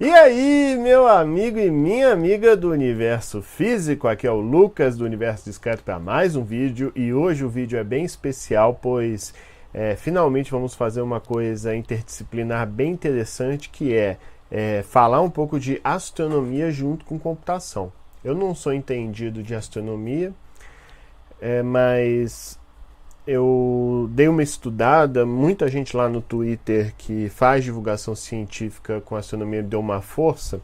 E aí, meu amigo e minha amiga do Universo Físico, aqui é o Lucas do Universo Discreto para mais um vídeo, e hoje o vídeo é bem especial, pois finalmente vamos fazer uma coisa interdisciplinar bem interessante, que é falar um pouco de astronomia junto com computação. Eu não sou entendido de astronomia, mas eu dei uma estudada, muita gente lá no Twitter que faz divulgação científica com astronomia me deu uma força,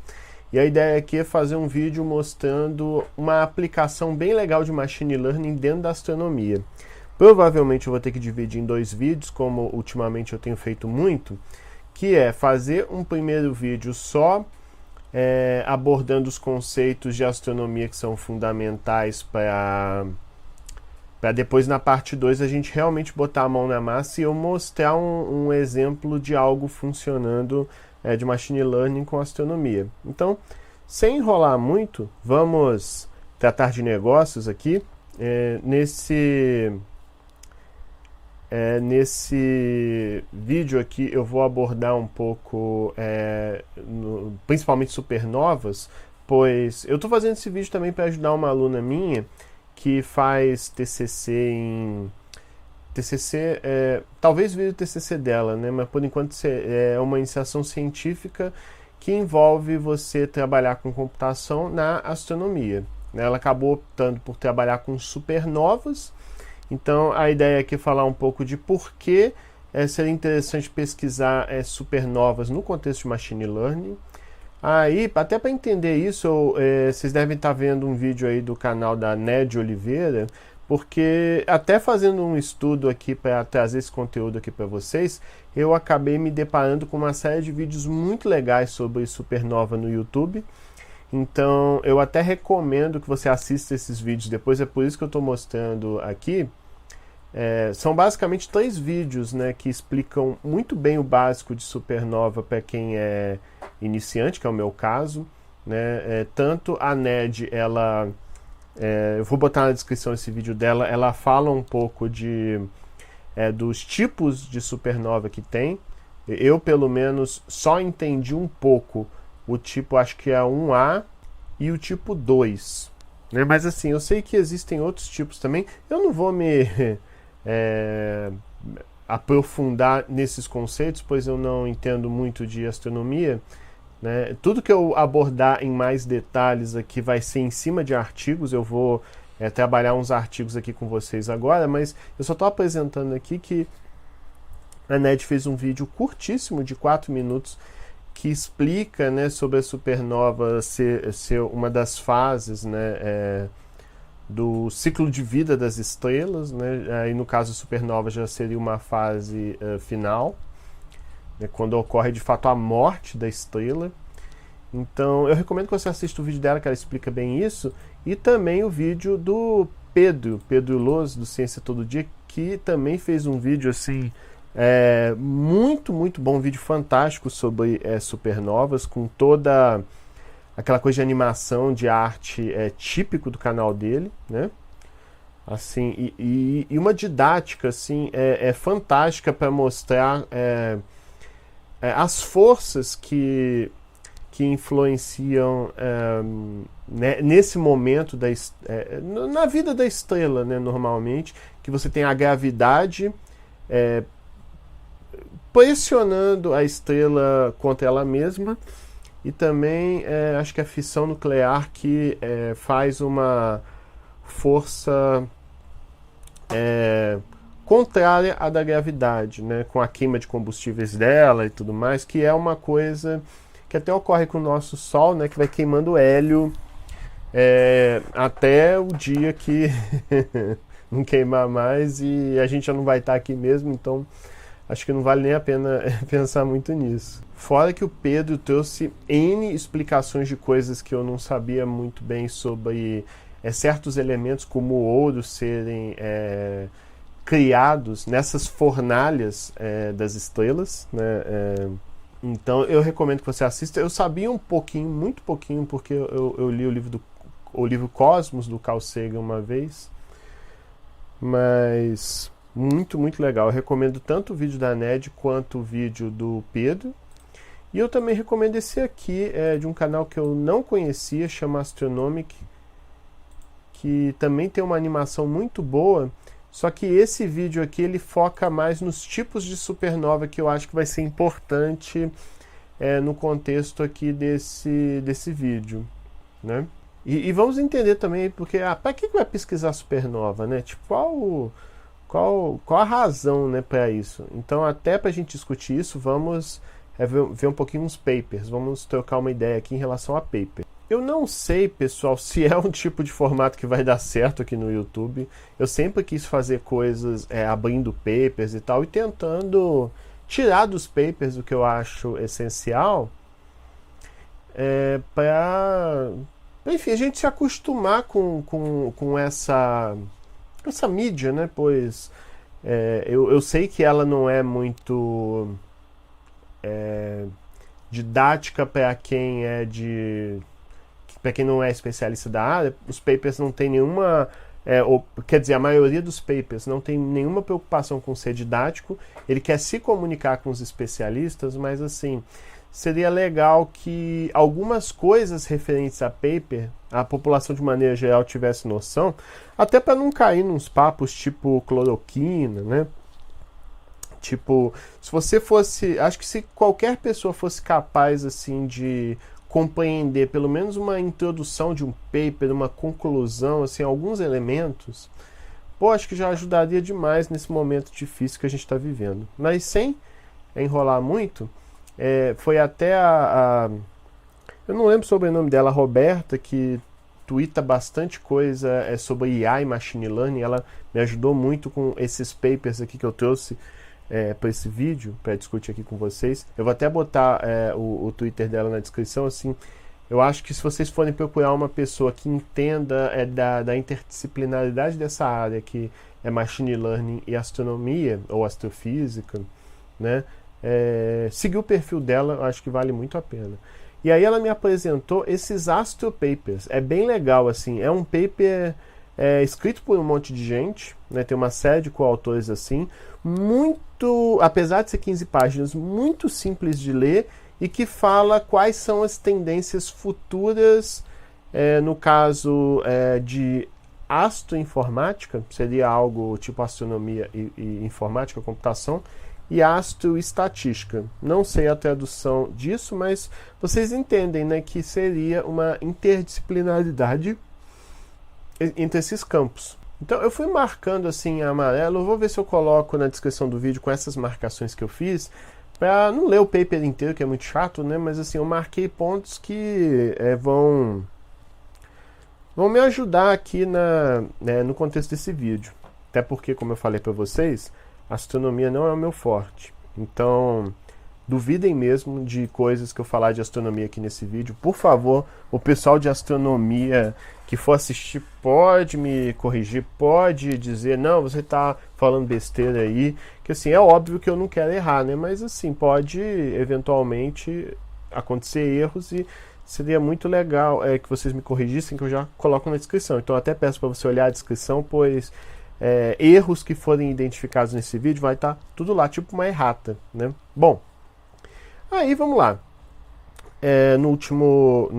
e a ideia aqui é fazer um vídeo mostrando uma aplicação bem legal de machine learning dentro da astronomia. Provavelmente eu vou ter que dividir em dois vídeos, como ultimamente eu tenho feito muito, que é fazer um primeiro vídeo só abordando os conceitos de astronomia que são fundamentais para depois na parte 2 a gente realmente botar a mão na massa e eu mostrar um exemplo de algo funcionando de machine learning com astronomia. Então, sem enrolar muito, vamos tratar de negócios aqui. Nesse vídeo aqui eu vou abordar um pouco, principalmente supernovas, pois eu estou fazendo esse vídeo também para ajudar uma aluna minha que faz TCC talvez vire o TCC dela, né? Mas por enquanto é uma iniciação científica que envolve você trabalhar com computação na astronomia. Ela acabou optando por trabalhar com supernovas, então a ideia aqui é falar um pouco de por que seria interessante pesquisar supernovas no contexto de machine learning. Aí, até para entender isso, vocês devem estar vendo um vídeo aí do canal da Ned Oliveira, porque até fazendo um estudo aqui para trazer esse conteúdo aqui para vocês, eu acabei me deparando com uma série de vídeos muito legais sobre supernova no YouTube. Então, eu até recomendo que você assista esses vídeos depois, é por isso que eu estou mostrando aqui. São basicamente 3 vídeos, né, que explicam muito bem o básico de supernova para quem é iniciante, que é o meu caso, né? Tanto a Ned, eu vou botar na descrição esse vídeo dela, ela fala um pouco dos tipos de supernova que tem. Eu, pelo menos, só entendi um pouco o tipo, acho que é 1A e o tipo 2. Né? Mas assim, eu sei que existem outros tipos também. Eu não vou me aprofundar nesses conceitos, pois eu não entendo muito de astronomia, né? Tudo que eu abordar em mais detalhes aqui vai ser em cima de artigos. Eu vou trabalhar uns artigos aqui com vocês agora, mas eu só estou apresentando aqui que a Ned fez um vídeo curtíssimo de 4 minutos que explica, né, sobre a supernova ser uma das fases, né, do ciclo de vida das estrelas, né? Aí no caso a supernova já seria uma fase final, né, quando ocorre de fato a morte da estrela. Então eu recomendo que você assista o vídeo dela, que ela explica bem isso, e também o vídeo do Pedro Loz, do Ciência Todo Dia, que também fez um vídeo assim muito, muito bom, um vídeo fantástico sobre supernovas, com toda aquela coisa de animação, de arte típico do canal dele, né? Assim, e uma didática assim, fantástica para mostrar as forças que influenciam né, nesse momento na vida da estrela, né, normalmente, que você tem a gravidade pressionando a estrela contra ela mesma, e também acho que a fissão nuclear que faz uma força contrária à da gravidade, né, com a queima de combustíveis dela e tudo mais, que é uma coisa que até ocorre com o nosso Sol, né, que vai queimando hélio até o dia que não queimar mais e a gente já não vai estar aqui mesmo, então acho que não vale nem a pena pensar muito nisso. Fora que o Pedro trouxe N explicações de coisas que eu não sabia muito bem sobre certos elementos, como o ouro, serem criados nessas fornalhas das estrelas, né? Então eu recomendo que você assista. Eu sabia um pouquinho, muito pouquinho, porque eu li o livro Cosmos, do Carl Sagan, uma vez, mas muito, muito legal. Eu recomendo tanto o vídeo da Ned quanto o vídeo do Pedro. E eu também recomendo esse aqui, de um canal que eu não conhecia, chama Astronomic, que também tem uma animação muito boa, só que esse vídeo aqui ele foca mais nos tipos de supernova que eu acho que vai ser importante no contexto aqui desse vídeo, né? E vamos entender também, porque para que vai pesquisar supernova, né? Tipo, qual a razão, né, para isso? Então, até para a gente discutir isso, vamos ver um pouquinho uns papers, vamos trocar uma ideia aqui em relação a paper. Eu não sei, pessoal, se é um tipo de formato que vai dar certo aqui no YouTube. Eu sempre quis fazer coisas abrindo papers e tal, e tentando tirar dos papers o que eu acho essencial para, enfim, a gente se acostumar com essa mídia, né? Pois eu sei que ela não é muito didática para quem para quem não é especialista da área. Os papers não tem nenhuma, quer dizer, a maioria dos papers não tem nenhuma preocupação com ser didático. Ele quer se comunicar com os especialistas, mas assim, seria legal que algumas coisas referentes a paper, a população de maneira geral tivesse noção, até para não cair nos papos tipo cloroquina, né? Tipo, se você fosse, acho que se qualquer pessoa fosse capaz assim de compreender pelo menos uma introdução de um paper, uma conclusão, assim, alguns elementos, acho que já ajudaria demais nesse momento difícil que a gente está vivendo. Mas sem enrolar muito, foi até eu não lembro sobre o nome dela, a Roberta, que twitta bastante coisa sobre IA e Machine Learning. Ela me ajudou muito com esses papers aqui que eu trouxe para esse vídeo, para discutir aqui com vocês. Eu vou até botar o Twitter dela na descrição. Assim, eu acho que se vocês forem procurar uma pessoa que entenda da interdisciplinaridade dessa área, que é Machine Learning e astronomia, ou astrofísica, né, seguir o perfil dela, eu acho que vale muito a pena. E aí ela me apresentou esses Astro Papers. É bem legal, assim, é um paper escrito por um monte de gente, né, tem uma série de coautores assim, muito, apesar de ser 15 páginas, muito simples de ler e que fala quais são as tendências futuras, no caso de astroinformática, seria algo tipo astronomia e informática, computação, e astroestatística. Não sei a tradução disso, mas vocês entendem, né, que seria uma interdisciplinaridade entre esses campos. Então eu fui marcando assim em amarelo. Eu vou ver se eu coloco na descrição do vídeo com essas marcações que eu fiz, para não ler o paper inteiro, que é muito chato, né? Mas assim, eu marquei pontos que vão me ajudar aqui no contexto desse vídeo. Até porque, como eu falei para vocês, astronomia não é o meu forte. Então, duvidem mesmo de coisas que eu falar de astronomia aqui nesse vídeo. Por favor, o pessoal de astronomia que for assistir pode me corrigir, pode dizer, não, você está falando besteira aí, que assim, é óbvio que eu não quero errar, né? Mas assim, pode eventualmente acontecer erros e seria muito legal que vocês me corrigissem, que eu já coloco na descrição. Então eu até peço para você olhar a descrição, pois erros que forem identificados nesse vídeo vai estar tudo lá, tipo uma errata, né? Bom, aí vamos lá. No último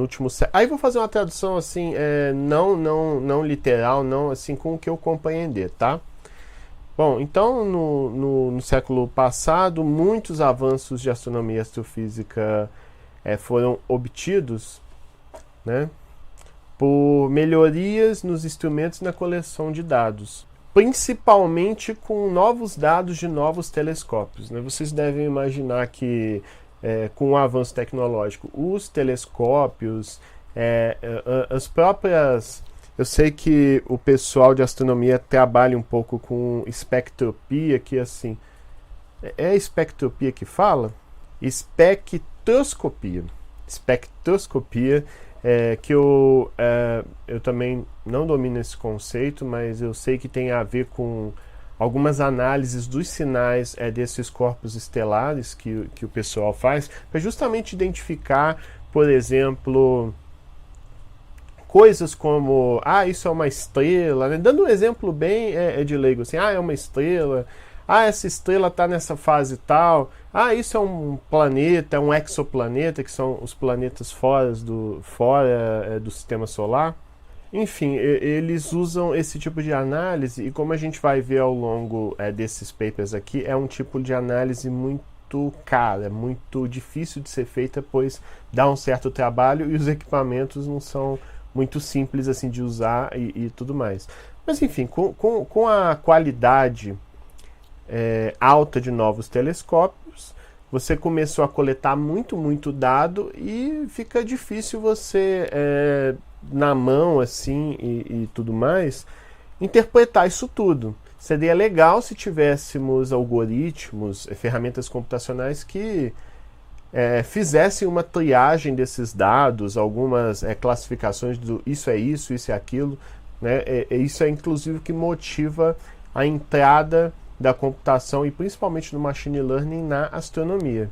aí vou fazer uma tradução assim, não literal, não assim com o que eu compreender, tá? Bom, então no século passado muitos avanços de astronomia e astrofísica foram obtidos, né, por melhorias nos instrumentos e na coleção de dados, principalmente com novos dados de novos telescópios, né? Vocês devem imaginar que com o avanço tecnológico, os telescópios, as próprias... Eu sei que o pessoal de astronomia trabalha um pouco com espectropia, que assim... É espectropia que fala? Espectroscopia. Espectroscopia, que eu também não domino esse conceito, mas eu sei que tem a ver com algumas análises dos sinais desses corpos estelares que o pessoal faz, para justamente identificar, por exemplo, coisas como, isso é uma estrela, né? Dando um exemplo bem de leigo, assim, é uma estrela, Ah, essa estrela está nessa fase tal. Ah, isso é um planeta, é um exoplaneta, que são os planetas fora do sistema solar. Enfim, eles usam esse tipo de análise e como a gente vai ver ao longo desses papers aqui, é um tipo de análise muito cara, muito difícil de ser feita, pois dá um certo trabalho e os equipamentos não são muito simples assim de usar e tudo mais. Mas enfim, com a qualidade alta de novos telescópios, você começou a coletar muito dado e fica difícil você, na mão assim e tudo mais, interpretar isso tudo. Seria legal se tivéssemos algoritmos, ferramentas computacionais que fizessem uma triagem desses dados, algumas classificações do isso é aquilo, né? Isso é inclusive o que motiva a entrada da computação e principalmente no machine learning na astronomia.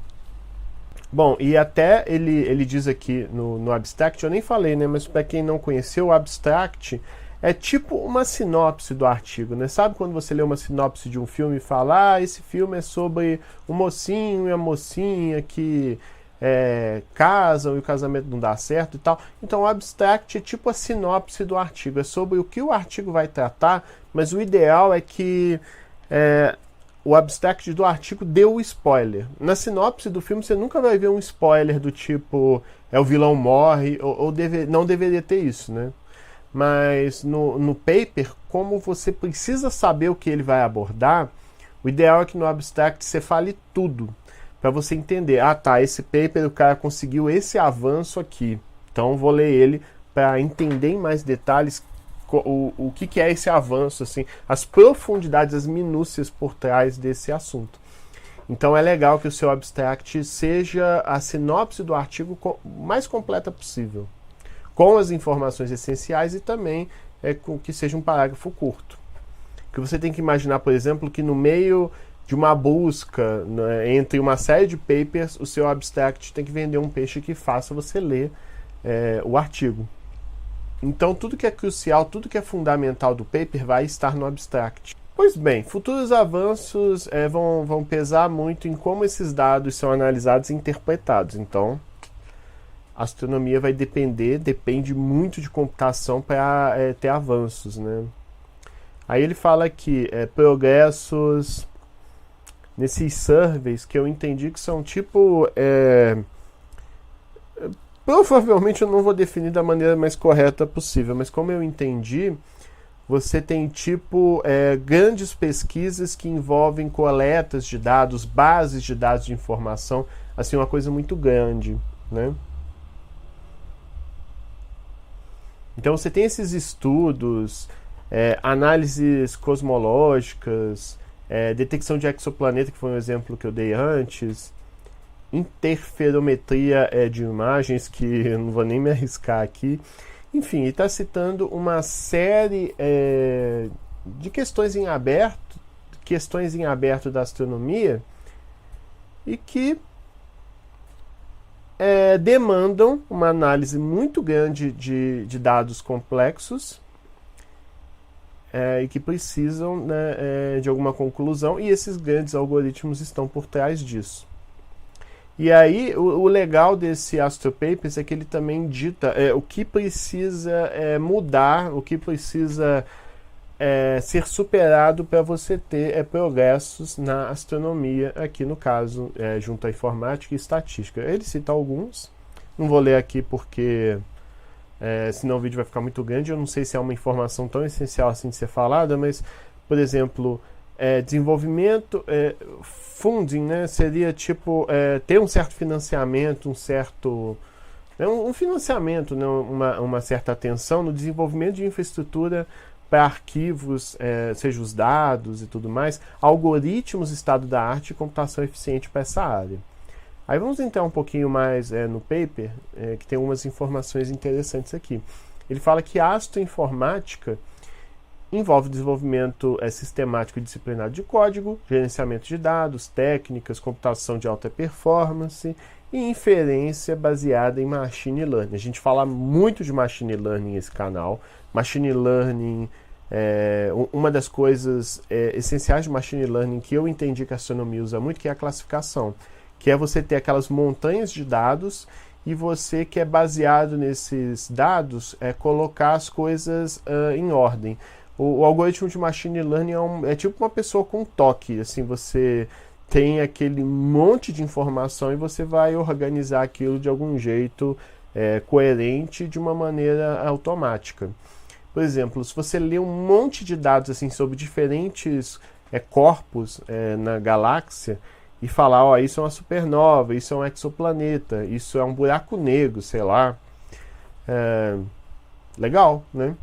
Bom, e até ele diz aqui no abstract, eu nem falei, né, mas para quem não conheceu, o abstract é tipo uma sinopse do artigo, né? Sabe quando você lê uma sinopse de um filme e fala, esse filme é sobre um mocinho e a mocinha que casam e o casamento não dá certo e tal. Então o abstract é tipo a sinopse do artigo, é sobre o que o artigo vai tratar, mas o ideal é que o abstract do artigo deu o spoiler. Na sinopse do filme você nunca vai ver um spoiler do tipo o vilão morre, não deveria ter isso, né? Mas no paper, como você precisa saber o que ele vai abordar, o ideal é que no abstract você fale tudo, para você entender, esse paper o cara conseguiu esse avanço aqui, então vou ler ele para entender em mais detalhes o que é esse avanço, assim, as profundidades, as minúcias por trás desse assunto. Então é legal que o seu abstract seja a sinopse do artigo mais completa possível, com as informações essenciais e também com que seja um parágrafo curto. Que você tem que imaginar, por exemplo, que no meio de uma busca, né, entre uma série de papers, o seu abstract tem que vender um peixe que faça você ler o artigo. Então tudo que é crucial, tudo que é fundamental do paper vai estar no abstract. Pois bem, futuros avanços vão pesar muito em como esses dados são analisados e interpretados. Então, a astronomia depende muito de computação para ter avanços, né? Aí ele fala aqui, progressos nesses surveys que eu entendi que são tipo... provavelmente eu não vou definir da maneira mais correta possível, mas como eu entendi, você tem tipo grandes pesquisas que envolvem coletas de dados, bases de dados de informação, assim, uma coisa muito grande, né? Então você tem esses estudos, análises cosmológicas, detecção de exoplaneta, que foi um exemplo que eu dei antes, interferometria de imagens, que eu não vou nem me arriscar aqui. Enfim, ele está citando uma série de questões em aberto da astronomia e que demandam uma análise muito grande de dados complexos e que precisam, né, de alguma conclusão, e esses grandes algoritmos estão por trás disso. E aí, o legal desse Astro Papers é que ele também dita o que precisa mudar, o que precisa ser superado para você ter progressos na astronomia, aqui no caso, junto à informática e estatística. Ele cita alguns, não vou ler aqui porque senão o vídeo vai ficar muito grande, eu não sei se é uma informação tão essencial assim de ser falada, mas, por exemplo, desenvolvimento, funding, né, seria tipo ter um certo financiamento, um financiamento, né, uma certa atenção no desenvolvimento de infraestrutura para arquivos, seja os dados e tudo mais, algoritmos, estado da arte e computação eficiente para essa área. Aí vamos entrar um pouquinho mais no paper, que tem umas informações interessantes aqui. Ele fala que a astroinformática envolve desenvolvimento sistemático e disciplinado de código, gerenciamento de dados, técnicas, computação de alta performance e inferência baseada em machine learning. A gente fala muito de machine learning nesse canal. Machine learning uma das coisas essenciais de Machine Learning que eu entendi que a astronomia usa muito, que é a classificação, que é você ter aquelas montanhas de dados e você que é baseado nesses dados colocar as coisas em ordem. O algoritmo de Machine Learning é tipo uma pessoa com toque, assim, você tem aquele monte de informação e você vai organizar aquilo de algum jeito coerente de uma maneira automática. Por exemplo, se você lê um monte de dados assim, sobre diferentes corpos na galáxia e falar, ó, isso é uma supernova, isso é um exoplaneta, isso é um buraco negro, sei lá, legal, né?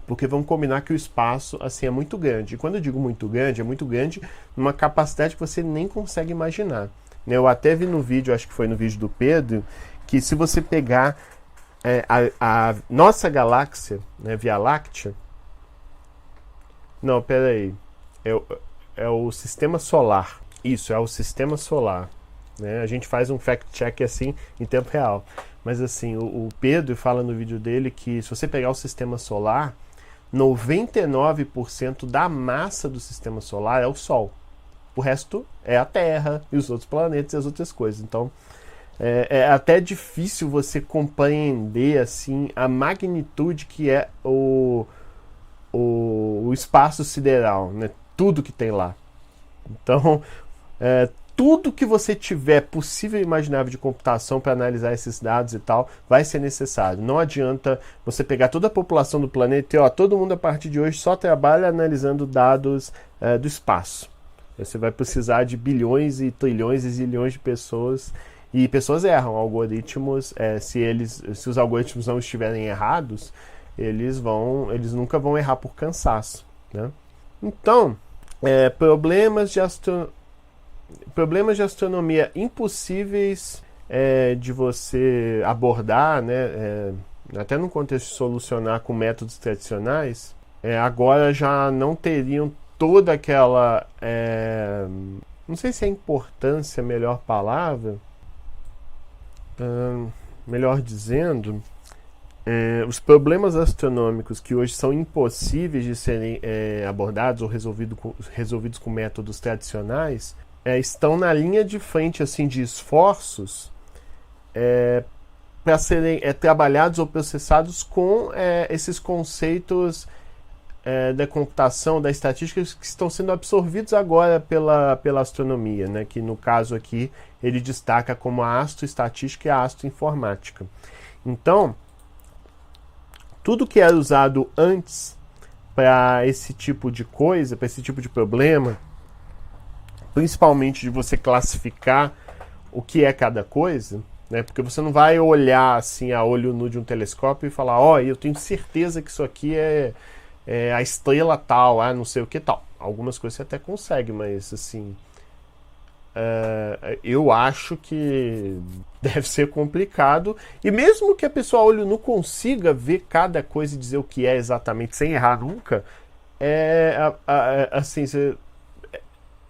Porque vamos combinar que o espaço assim, é muito grande. E quando eu digo muito grande numa capacidade que você nem consegue imaginar. Eu até vi no vídeo, acho que foi no vídeo do Pedro, que se você pegar a nossa galáxia, né, Via Láctea... Não, peraí. É o Sistema Solar. Isso, é o Sistema Solar. Né? A gente faz um fact-check assim em tempo real. Mas assim, o Pedro fala no vídeo dele que se você pegar o Sistema Solar, 99% da massa do Sistema Solar é o Sol. O resto é a Terra e os outros planetas e as outras coisas. Então, é até difícil você compreender assim, a magnitude que é o espaço sideral, né? Tudo que tem lá. Então, tudo que você tiver possível e imaginável de computação para analisar esses dados e tal, vai ser necessário. Não adianta você pegar toda a população do planeta e todo mundo a partir de hoje só trabalha analisando dados do espaço. Você vai precisar de bilhões e trilhões e zilhões de pessoas. E pessoas erram. Algoritmos, se os algoritmos não estiverem errados, eles nunca vão errar por cansaço. Né? Então, problemas de astronomia impossíveis de você abordar, né, até no contexto de solucionar com métodos tradicionais, agora já não teriam toda aquela... não sei se é importância a melhor palavra, melhor dizendo, os problemas astronômicos que hoje são impossíveis de serem abordados ou resolvidos com métodos tradicionais estão na linha de frente assim, de esforços para serem trabalhados ou processados com esses conceitos da computação, da estatística, que estão sendo absorvidos agora pela astronomia, né? Que no caso aqui ele destaca como a astroestatística e a astroinformática. Então, tudo que era usado antes para esse tipo de coisa, para esse tipo de problema, principalmente de você classificar o que é cada coisa, né? Porque você não vai olhar assim a olho nu de um telescópio e falar, eu tenho certeza que isso aqui é a estrela tal, não sei o que tal. Algumas coisas você até consegue, mas assim, eu acho que deve ser complicado. E mesmo que a pessoa a olho nu consiga ver cada coisa e dizer o que é exatamente sem errar nunca, assim,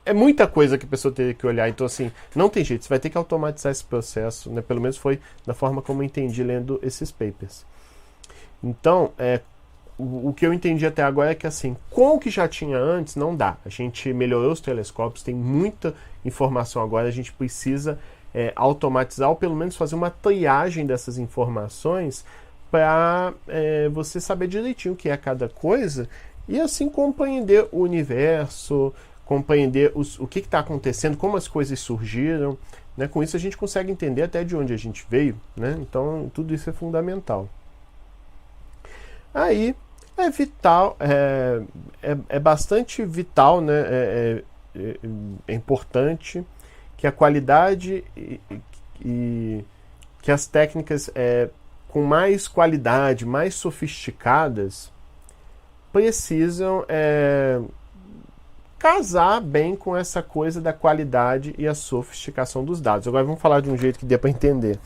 é muita coisa que a pessoa teria que olhar. Então assim, não tem jeito, você vai ter que automatizar esse processo, né? Pelo menos foi da forma como eu entendi lendo esses papers. Então, o que eu entendi até agora é que assim, com o que já tinha antes, não dá. A gente melhorou os telescópios, tem muita informação agora, a gente precisa automatizar ou pelo menos fazer uma triagem dessas informações para você saber direitinho o que é cada coisa e assim compreender o universo, compreender o que está acontecendo, como as coisas surgiram. Né? Com isso a gente consegue entender até de onde a gente veio. Né? Então tudo isso é fundamental. Aí é vital, é bastante vital, né? É importante que a qualidade e que as técnicas com mais qualidade, mais sofisticadas, precisam casar bem com essa coisa da qualidade e a sofisticação dos dados. Agora vamos falar de um jeito que dê para entender,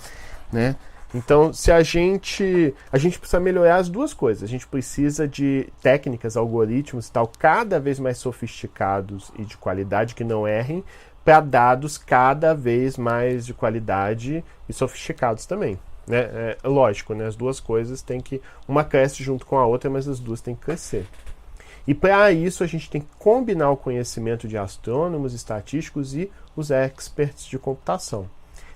né? Então, se a gente precisa melhorar as duas coisas. A gente precisa de técnicas, algoritmos e tal, cada vez mais sofisticados e de qualidade, que não errem, para dados cada vez mais de qualidade e sofisticados também. Né? Lógico, né? As duas coisas têm que... Uma cresce junto com a outra, mas as duas têm que crescer. E para isso a gente tem que combinar o conhecimento de astrônomos, estatísticos e os experts de computação.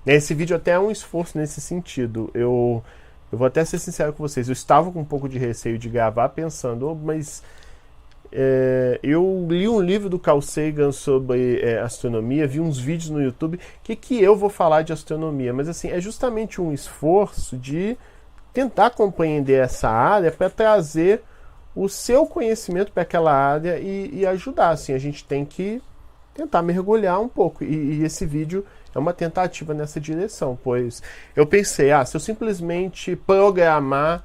Esse vídeo até é um esforço nesse sentido. Eu vou até ser sincero com vocês, eu estava com um pouco de receio de gravar pensando, mas eu li um livro do Carl Sagan sobre astronomia, vi uns vídeos no YouTube, que eu vou falar de astronomia? Mas assim, é justamente um esforço de tentar compreender essa área para trazer o seu conhecimento para aquela área e ajudar. Assim, a gente tem que tentar mergulhar um pouco. E esse vídeo é uma tentativa nessa direção, pois eu pensei, se eu simplesmente programar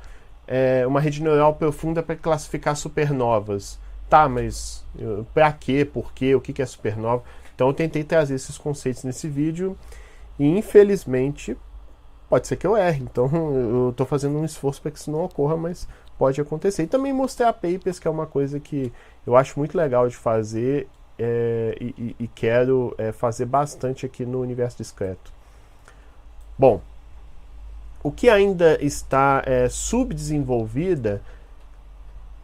uma rede neural profunda para classificar supernovas, tá, mas para quê, por quê, o que é supernova? Então eu tentei trazer esses conceitos nesse vídeo e infelizmente pode ser que eu erre, então eu estou fazendo um esforço para que isso não ocorra, mas pode acontecer. E também mostrar papers, que é uma coisa que eu acho muito legal de fazer e quero fazer bastante aqui no Universo Discreto. Bom, o que ainda está subdesenvolvida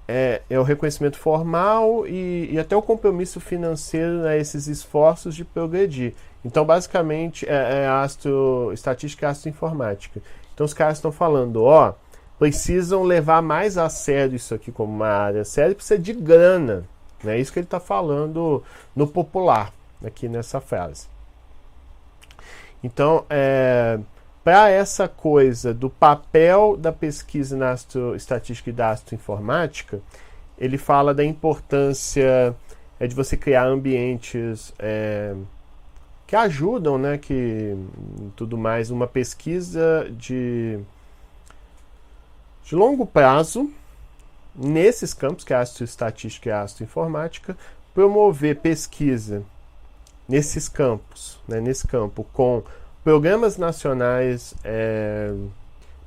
é o reconhecimento formal e até o compromisso financeiro a esses esforços de progredir. Então, basicamente, é estatística e astroinformática. Então, os caras estão falando, precisam levar mais a sério isso aqui como uma área séria, precisa de grana. É isso que ele está falando no popular, aqui nessa frase. Então, para essa coisa do papel da pesquisa na astroestatística e da astroinformática, ele fala da importância de você criar ambientes que ajudam, né, que tudo mais, uma pesquisa de longo prazo nesses campos, que é a astroestatística e a astroinformática, promover pesquisa nesses campos, né, nesse campo, com programas nacionais,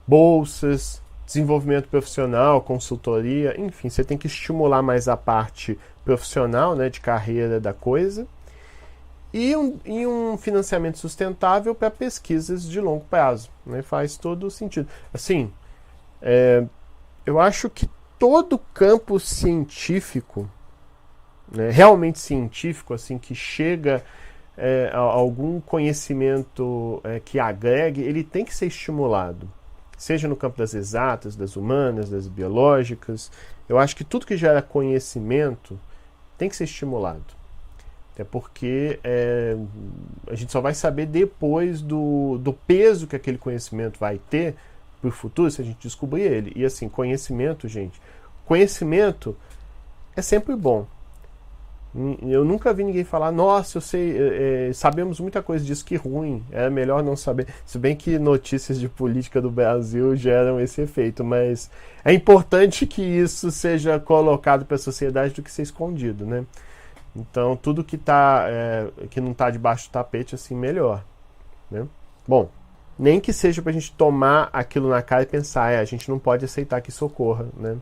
bolsas, desenvolvimento profissional, consultoria, enfim, você tem que estimular mais a parte profissional, né, de carreira da coisa, e um financiamento sustentável para pesquisas de longo prazo, né, faz todo sentido. Assim, eu acho que todo campo científico, né, realmente científico, assim, que chega a algum conhecimento que agregue, ele tem que ser estimulado. Seja no campo das exatas, das humanas, das biológicas. Eu acho que tudo que gera conhecimento tem que ser estimulado. Até porque a gente só vai saber depois do peso que aquele conhecimento vai ter para o futuro, se a gente descobrir ele. E assim, conhecimento, gente, conhecimento é sempre bom. Eu nunca vi ninguém falar, nossa, eu sei, sabemos muita coisa disso, que ruim, é melhor não saber. Se bem que notícias de política do Brasil geram esse efeito, mas é importante que isso seja colocado para a sociedade do que ser escondido, né? Então, tudo que não está debaixo do tapete, assim, melhor, né? Bom, nem que seja para a gente tomar aquilo na cara e pensar, a gente não pode aceitar que isso ocorra, né?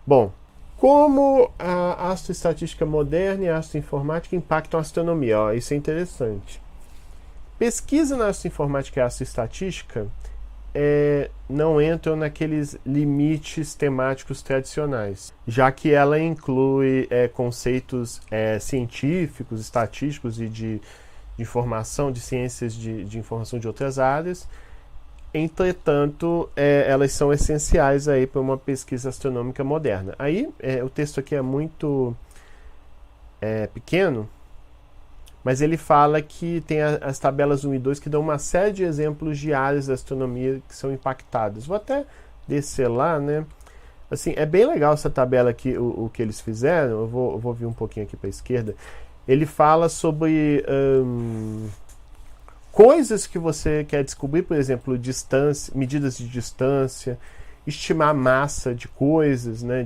Bom, como a astroestatística moderna e a astroinformática impactam a astronomia? Isso é interessante. Pesquisa na astroinformática e astroestatística não entram naqueles limites temáticos tradicionais, já que ela inclui conceitos científicos, estatísticos e de informação, de ciências de informação de outras áreas. Entretanto, elas são essenciais aí para uma pesquisa astronômica moderna. Aí, o texto aqui é muito pequeno, mas ele fala que tem as tabelas 1 e 2 que dão uma série de exemplos de áreas da astronomia que são impactadas. Vou até descer lá, né? Assim, é bem legal essa tabela aqui, o que eles fizeram. Eu vou vir um pouquinho aqui para a esquerda. Ele fala sobre coisas que você quer descobrir, por exemplo, distância, medidas de distância, estimar massa de coisas, né,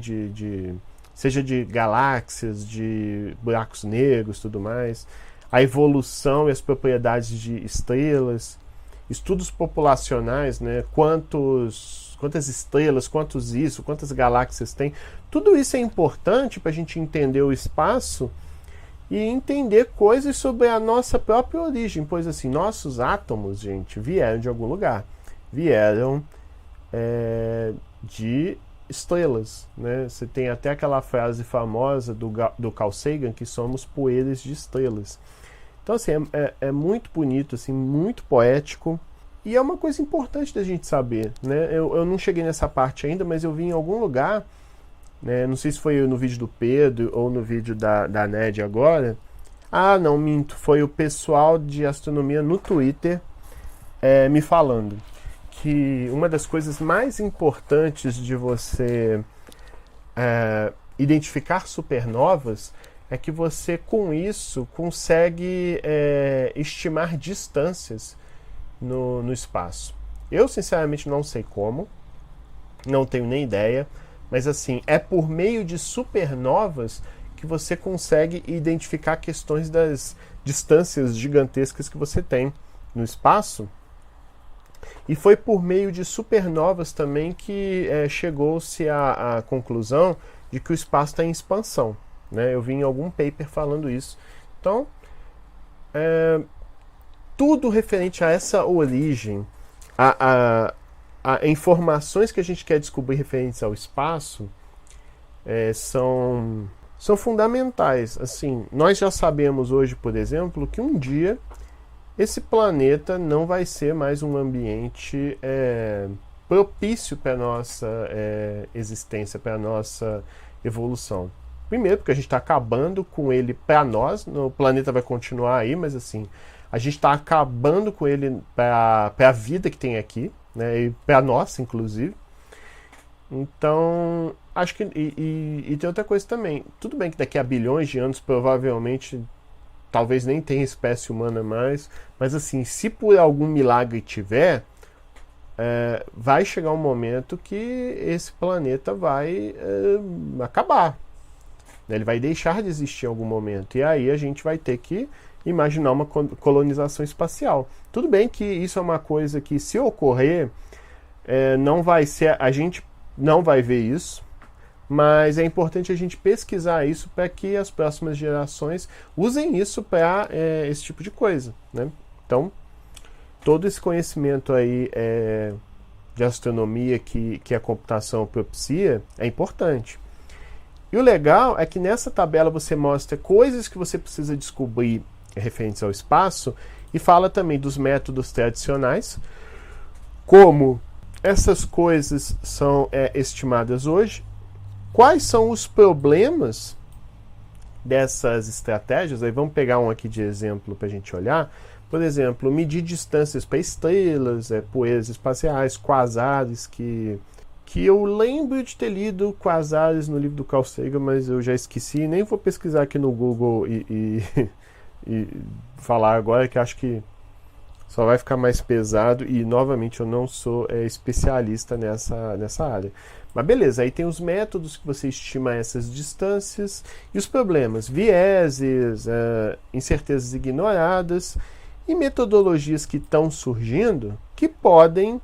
seja de galáxias, de buracos negros, tudo mais, a evolução e as propriedades de estrelas, estudos populacionais, né, quantas estrelas, quantas galáxias tem. Tudo isso é importante para a gente entender o espaço e entender coisas sobre a nossa própria origem, pois assim, nossos átomos, gente, vieram de algum lugar, vieram de estrelas, né? Você tem até aquela frase famosa do Carl Sagan, que somos poeiras de estrelas. Então, assim, é muito bonito, assim, muito poético, e é uma coisa importante da gente saber, né? Eu não cheguei nessa parte ainda, mas eu vi em algum lugar, né? Não sei se foi no vídeo do Pedro ou no vídeo da Ned agora. Ah, não, minto, foi o pessoal de astronomia no Twitter me falando que uma das coisas mais importantes de você identificar supernovas é que você, com isso, consegue estimar distâncias no espaço. Eu, sinceramente, não sei como, não tenho nem ideia, mas assim, é por meio de supernovas que você consegue identificar questões das distâncias gigantescas que você tem no espaço. E foi por meio de supernovas também que chegou-se à conclusão de que o espaço está em expansão, né? Eu vi em algum paper falando isso. Então, tudo referente a essa origem, a informações que a gente quer descobrir referentes ao espaço, são fundamentais. Assim, nós já sabemos hoje, por exemplo, que um dia esse planeta não vai ser mais um ambiente propício para a nossa existência, para a nossa evolução. Primeiro, porque a gente está acabando com ele para nós, o planeta vai continuar aí, mas assim, a gente está acabando com ele para a vida que tem aqui, né, e para nós, inclusive. Então, acho que. E tem outra coisa também. Tudo bem que daqui a bilhões de anos, provavelmente, talvez nem tenha espécie humana mais, mas assim, se por algum milagre tiver, vai chegar um momento que esse planeta vai acabar. Ele vai deixar de existir em algum momento. E aí a gente vai ter que imaginar uma colonização espacial. Tudo bem que isso é uma coisa que, se ocorrer, não vai ser. A gente não vai ver isso. Mas é importante a gente pesquisar isso para que as próximas gerações usem isso para esse tipo de coisa, né? Então, todo esse conhecimento aí de astronomia que a computação propicia é importante. E o legal é que nessa tabela você mostra coisas que você precisa descobrir referentes ao espaço e fala também dos métodos tradicionais, como essas coisas são estimadas hoje, quais são os problemas dessas estratégias. Aí vamos pegar um aqui de exemplo para a gente olhar. Por exemplo, medir distâncias para estrelas, poeiras espaciais, quasares, que eu lembro de ter lido quasares no livro do Carl Sagan, mas eu já esqueci, nem vou pesquisar aqui no Google e falar agora, que acho que só vai ficar mais pesado, e novamente eu não sou especialista nessa área. Mas beleza, aí tem os métodos que você estima essas distâncias e os problemas, vieses, incertezas ignoradas e metodologias que estão surgindo que podem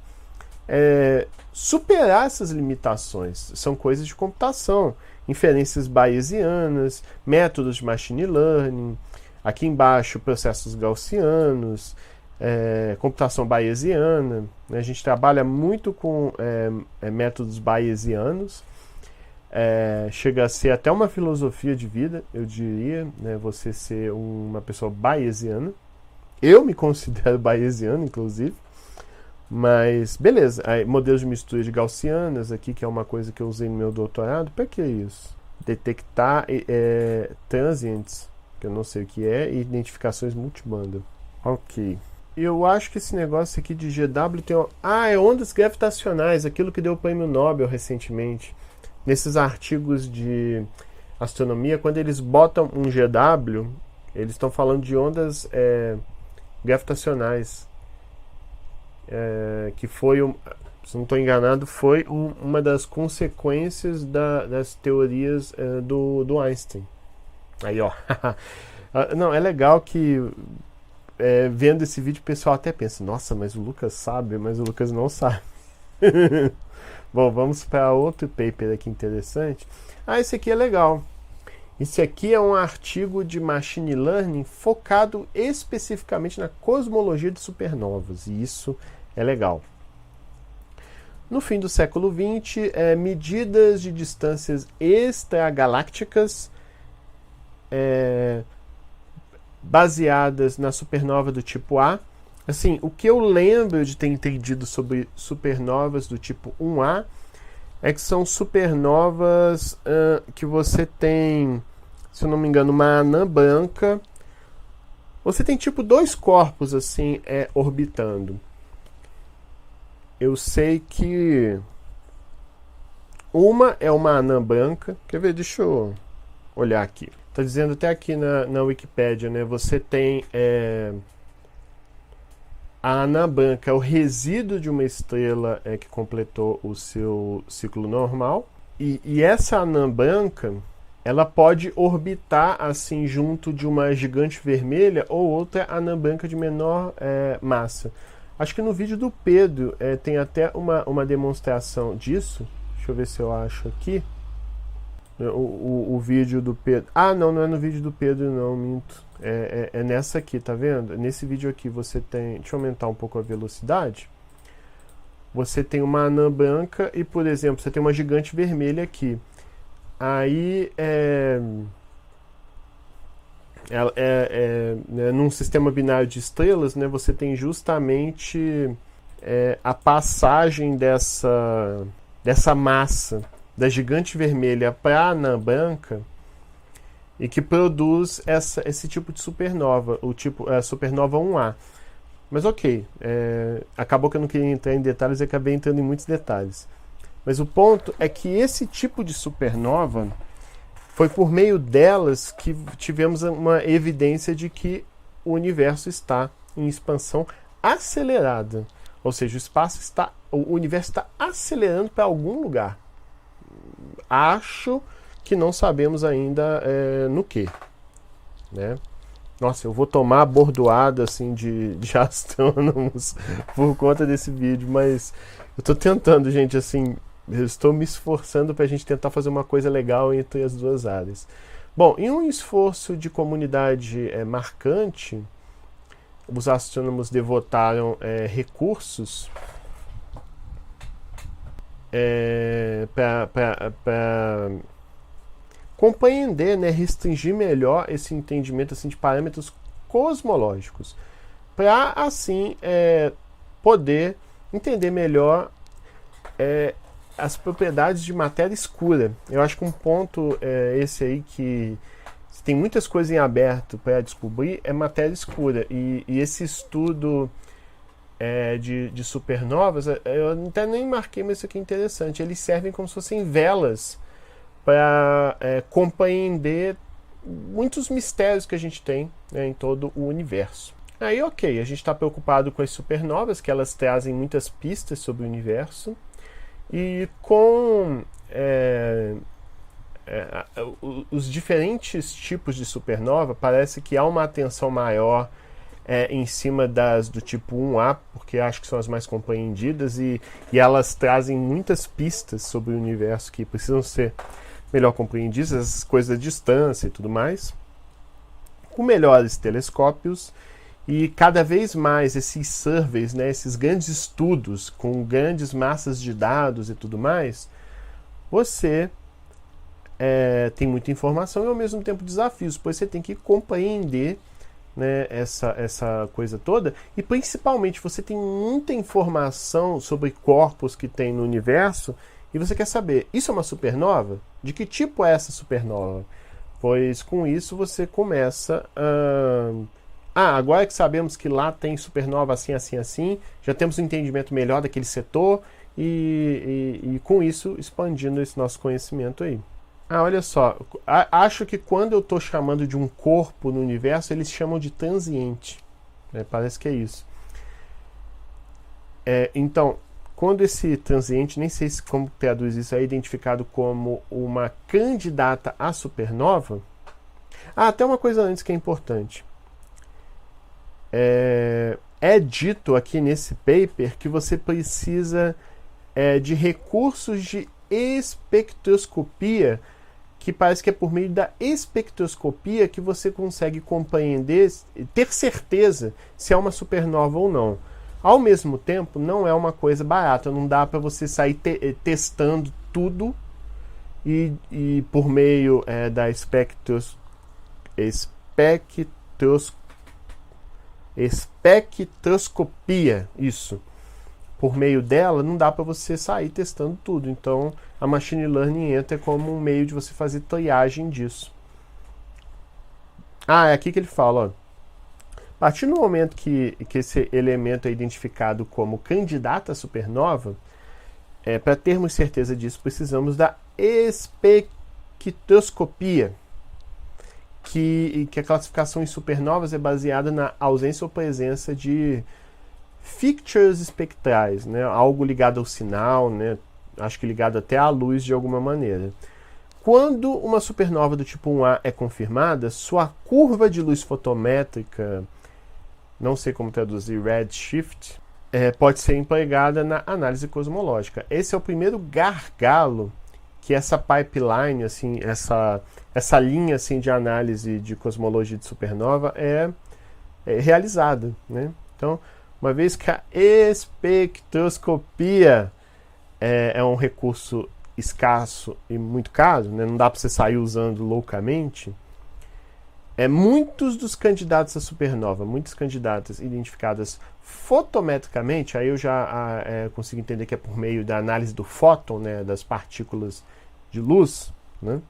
superar essas limitações. São coisas de computação, inferências bayesianas, métodos de machine learning, aqui embaixo processos gaussianos, computação bayesiana, né? A gente trabalha muito com métodos bayesianos, chega a ser até uma filosofia de vida, eu diria, né? Você ser uma pessoa bayesiana. Eu me considero bayesiano, inclusive, mas beleza. Aí, modelos de mistura de gaussianas aqui, que é uma coisa que eu usei no meu doutorado. Para que isso? Detectar transients, que eu não sei o que é, e identificações multibanda. Ok. Eu acho que esse negócio aqui de GW tem... é ondas gravitacionais, aquilo que deu o prêmio Nobel recentemente. Nesses artigos de astronomia, quando eles botam um GW, eles estão falando de ondas gravitacionais. Que foi, se não estou enganado, foi uma das consequências das teorias do Einstein. Aí, ó. Não, é legal que... vendo esse vídeo, o pessoal até pensa, nossa, mas o Lucas sabe, mas o Lucas não sabe. Bom, vamos para outro paper aqui interessante. Esse aqui é legal. Esse aqui é um artigo de Machine Learning focado especificamente na cosmologia de supernovas, e isso é legal. No fim do século XX, medidas de distâncias extragalácticas baseadas na supernova do tipo A. Assim, o que eu lembro de ter entendido sobre supernovas do tipo 1A é que são supernovas que você tem, se eu não me engano, uma anã branca. Você tem tipo dois corpos assim orbitando. Eu sei que uma é uma anã branca. Quer ver? Deixa eu olhar aqui. Está dizendo até aqui na Wikipédia, né? Você tem a anã branca, é o resíduo de uma estrela que completou o seu ciclo normal. E essa anã branca, ela pode orbitar assim junto de uma gigante vermelha ou outra anã branca de menor massa. Acho que no vídeo do Pedro tem até uma demonstração disso. Deixa eu ver se eu acho aqui. O vídeo do Pedro. Ah, não é no vídeo do Pedro, não, minto. É nessa aqui, tá vendo? Nesse vídeo aqui você tem. Deixa eu aumentar um pouco a velocidade. Você tem uma anã branca e, por exemplo, você tem uma gigante vermelha aqui. Aí né, num sistema binário de estrelas, né, você tem justamente a passagem dessa massa da gigante vermelha para a anã branca e que produz esse tipo de supernova, o tipo supernova 1A. Mas ok, acabou que eu não queria entrar em detalhes e acabei entrando em muitos detalhes. Mas o ponto é que esse tipo de supernova foi por meio delas que tivemos uma evidência de que o universo está em expansão acelerada. Ou seja, o universo está acelerando para algum lugar. Acho que não sabemos ainda no que. Né? Nossa, eu vou tomar a bordoada assim, de astrônomos por conta desse vídeo, mas eu estou tentando, gente, assim, eu estou me esforçando para a gente tentar fazer uma coisa legal entre as duas áreas. Bom, em um esforço de comunidade marcante, os astrônomos devotaram recursos para compreender, né, restringir melhor esse entendimento assim, de parâmetros cosmológicos, para assim poder entender melhor as propriedades de matéria escura. Eu acho que um ponto esse aí que tem muitas coisas em aberto para descobrir é matéria escura, e esse estudo de supernovas, eu até nem marquei, mas isso aqui é interessante, eles servem como se fossem velas para compreender muitos mistérios que a gente tem, né, em todo o universo. Aí ok, a gente está preocupado com as supernovas, que elas trazem muitas pistas sobre o universo, e com os diferentes tipos de supernova, parece que há uma atenção maior em cima das do tipo 1A, porque acho que são as mais compreendidas, e elas trazem muitas pistas sobre o universo que precisam ser melhor compreendidas, as coisas da distância e tudo mais, com melhores telescópios, e cada vez mais esses surveys, né, esses grandes estudos com grandes massas de dados e tudo mais, você tem muita informação e ao mesmo tempo desafios, pois você tem que compreender, né, essa coisa toda, e principalmente você tem muita informação sobre corpos que tem no universo e você quer saber, isso é uma supernova? De que tipo é essa supernova? Pois com isso você começa agora que sabemos que lá tem supernova assim, assim, assim, já temos um entendimento melhor daquele setor e com isso expandindo esse nosso conhecimento aí. Olha só, acho que quando eu estou chamando de um corpo no universo, eles chamam de transiente. Parece que é isso. Então, quando esse transiente, nem sei como traduz isso, é identificado como uma candidata à supernova. Até uma coisa antes que é importante. É dito aqui nesse paper que você precisa de recursos de espectroscopia, que parece que é por meio da espectroscopia que você consegue compreender, ter certeza se é uma supernova ou não. Ao mesmo tempo, não é uma coisa barata, não dá para você sair testando tudo e por meio da espectroscopia, isso. Por meio dela, não dá para você sair testando tudo. Então, a machine learning entra como um meio de você fazer triagem disso. É aqui que ele fala, ó. A partir do momento que esse elemento é identificado como candidato à supernova, para termos certeza disso, precisamos da espectroscopia, que a classificação em supernovas é baseada na ausência ou presença de fixtures espectrais, né? Algo ligado ao sinal, né? Acho que ligado até à luz de alguma maneira. Quando uma supernova do tipo 1A é confirmada, sua curva de luz fotométrica, não sei como traduzir, redshift, pode ser empregada na análise cosmológica. Esse é o primeiro gargalo que essa pipeline, assim, essa linha assim, de análise de cosmologia de supernova é realizada, né? Então, uma vez que a espectroscopia é um recurso escasso e muito caro, né? Não dá para você sair usando loucamente, muitos dos candidatos à supernova, muitas candidatas identificadas fotometricamente, aí eu já consigo entender que é por meio da análise do fóton, né, das partículas de luz, né,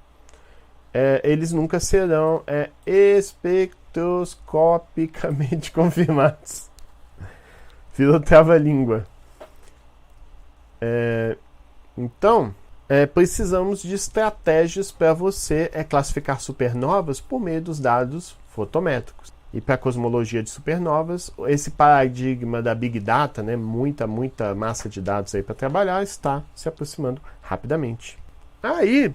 eles nunca serão espectroscopicamente confirmados. Virou trava-língua. Então, precisamos de estratégias para você classificar supernovas por meio dos dados fotométricos. E para a cosmologia de supernovas, esse paradigma da Big Data, né, muita massa de dados aí para trabalhar, está se aproximando rapidamente. Aí,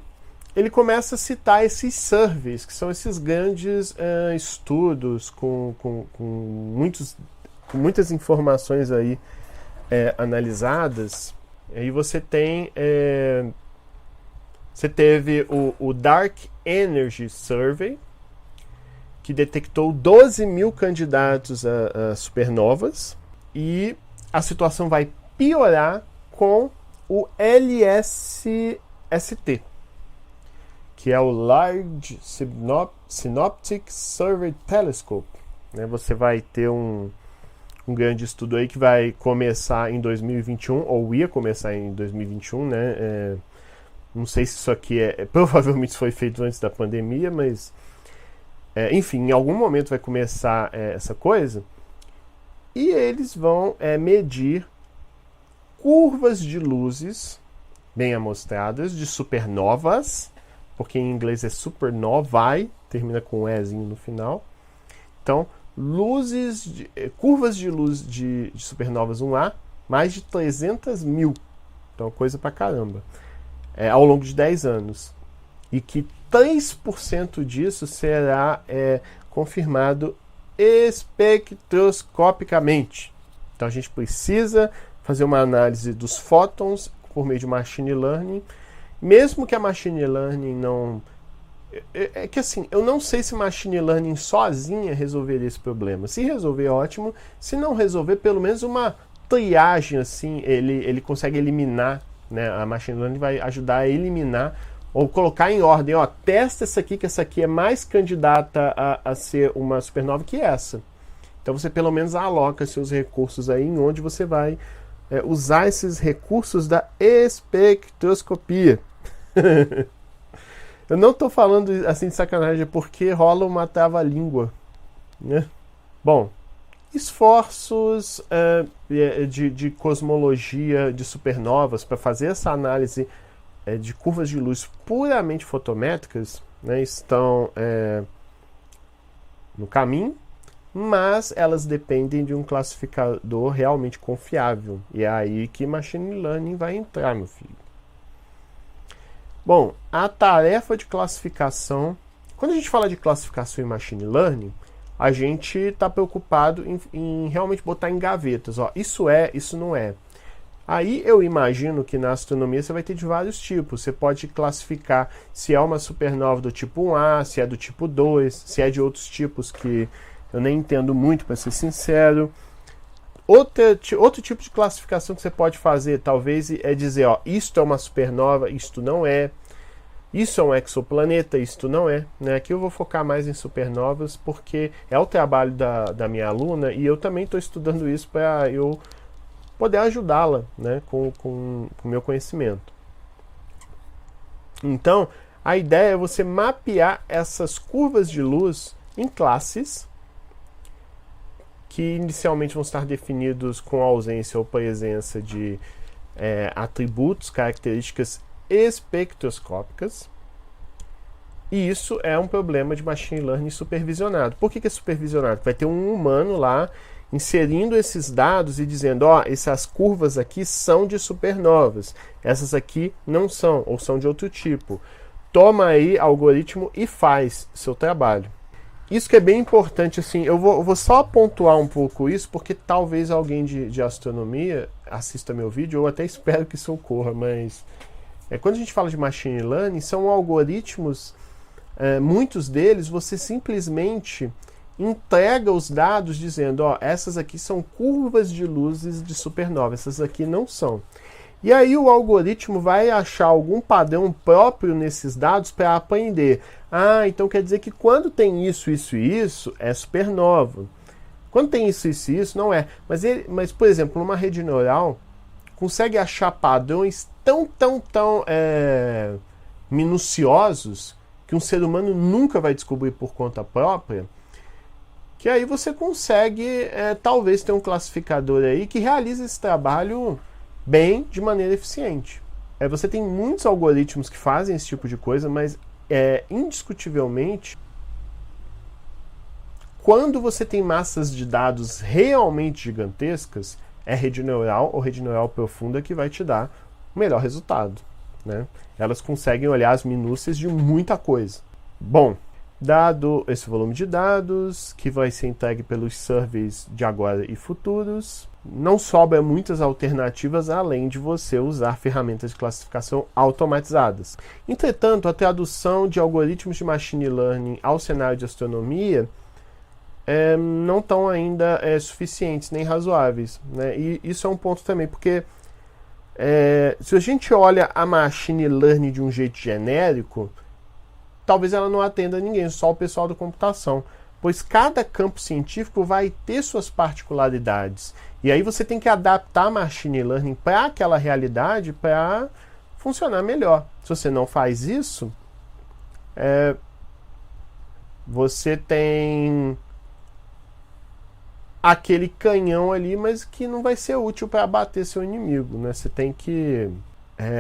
ele começa a citar esses surveys, que são esses grandes estudos com muitas informações aí analisadas. Aí você tem... Você teve o Dark Energy Survey, que detectou 12 mil candidatos a supernovas, e a situação vai piorar com o LSST, que é o Large Synoptic Survey Telescope. Você vai ter um grande estudo aí que vai começar em 2021, ou ia começar em 2021, né? Não sei se isso aqui provavelmente foi feito antes da pandemia, mas enfim, em algum momento vai começar essa coisa, e eles vão medir curvas de luzes bem amostradas de supernovas, porque em inglês é supernovae, termina com um ezinho no final. Então, curvas de luz de supernovas 1A, mais de 300 mil. Então, coisa pra caramba. Ao longo de 10 anos. E que 3% disso será confirmado espectroscopicamente. Então, a gente precisa fazer uma análise dos fótons por meio de machine learning. Mesmo que a machine learning não... que assim, eu não sei se machine learning sozinha resolveria esse problema. Se resolver, ótimo. Se não resolver, pelo menos uma triagem, assim, ele consegue eliminar, né? A machine learning vai ajudar a eliminar ou colocar em ordem, ó, testa essa aqui, que essa aqui é mais candidata a ser uma supernova que essa. Então você pelo menos aloca seus recursos aí em onde você vai usar esses recursos da espectroscopia. Eu não estou falando assim de sacanagem, porque rola uma trava-língua, né? Bom, esforços de cosmologia de supernovas para fazer essa análise de curvas de luz puramente fotométricas, né, estão no caminho, mas elas dependem de um classificador realmente confiável. E é aí que machine learning vai entrar, meu filho. Bom, a tarefa de classificação... Quando a gente fala de classificação em machine learning, a gente está preocupado em realmente botar em gavetas. Ó, isso isso não é. Aí eu imagino que na astronomia você vai ter de vários tipos. Você pode classificar se é uma supernova do tipo 1A, se é do tipo 2, se é de outros tipos que eu nem entendo muito, para ser sincero. Outro tipo de classificação que você pode fazer, talvez, é dizer, ó, isto é uma supernova, isto não é. Isso é um exoplaneta, isto não é. Né? Aqui eu vou focar mais em supernovas, porque é o trabalho da minha aluna, e eu também estou estudando isso para eu poder ajudá-la, né, com o meu conhecimento. Então, a ideia é você mapear essas curvas de luz em classes, que inicialmente vão estar definidos com ausência ou presença de atributos, características espectroscópicas. E isso é um problema de machine learning supervisionado. Por que é supervisionado? Vai ter um humano lá inserindo esses dados e dizendo, ó, essas curvas aqui são de supernovas, essas aqui não são, ou são de outro tipo. Toma aí algoritmo e faz seu trabalho. Isso que é bem importante, assim, eu vou só pontuar um pouco isso, porque talvez alguém de astronomia assista meu vídeo, eu até espero que isso ocorra, mas quando a gente fala de machine learning, são algoritmos, muitos deles você simplesmente entrega os dados dizendo, ó, essas aqui são curvas de luzes de supernova, essas aqui não são. E aí o algoritmo vai achar algum padrão próprio nesses dados para aprender. Ah, então quer dizer que quando tem isso, isso e isso, é supernova. Quando tem isso, isso e isso, não é. Mas por exemplo, numa rede neural, consegue achar padrões tão minuciosos que um ser humano nunca vai descobrir por conta própria, que aí você consegue, talvez, ter um classificador aí que realize esse trabalho bem, de maneira eficiente. Você tem muitos algoritmos que fazem esse tipo de coisa, mas indiscutivelmente, quando você tem massas de dados realmente gigantescas, é rede neural ou rede neural profunda que vai te dar o melhor resultado. Né? Elas conseguem olhar as minúcias de muita coisa. Bom, dado esse volume de dados, que vai ser entregue pelos surveys de agora e futuros, não sobra muitas alternativas além de você usar ferramentas de classificação automatizadas. Entretanto, a tradução de algoritmos de machine learning ao cenário de astronomia não estão ainda suficientes nem razoáveis. Né? E isso é um ponto também, porque se a gente olha a machine learning de um jeito genérico, talvez ela não atenda a ninguém, só o pessoal da computação. Pois cada campo científico vai ter suas particularidades. E aí você tem que adaptar a machine learning para aquela realidade para funcionar melhor. Se você não faz isso, você tem aquele canhão ali, mas que não vai ser útil para abater seu inimigo. Né? Você tem que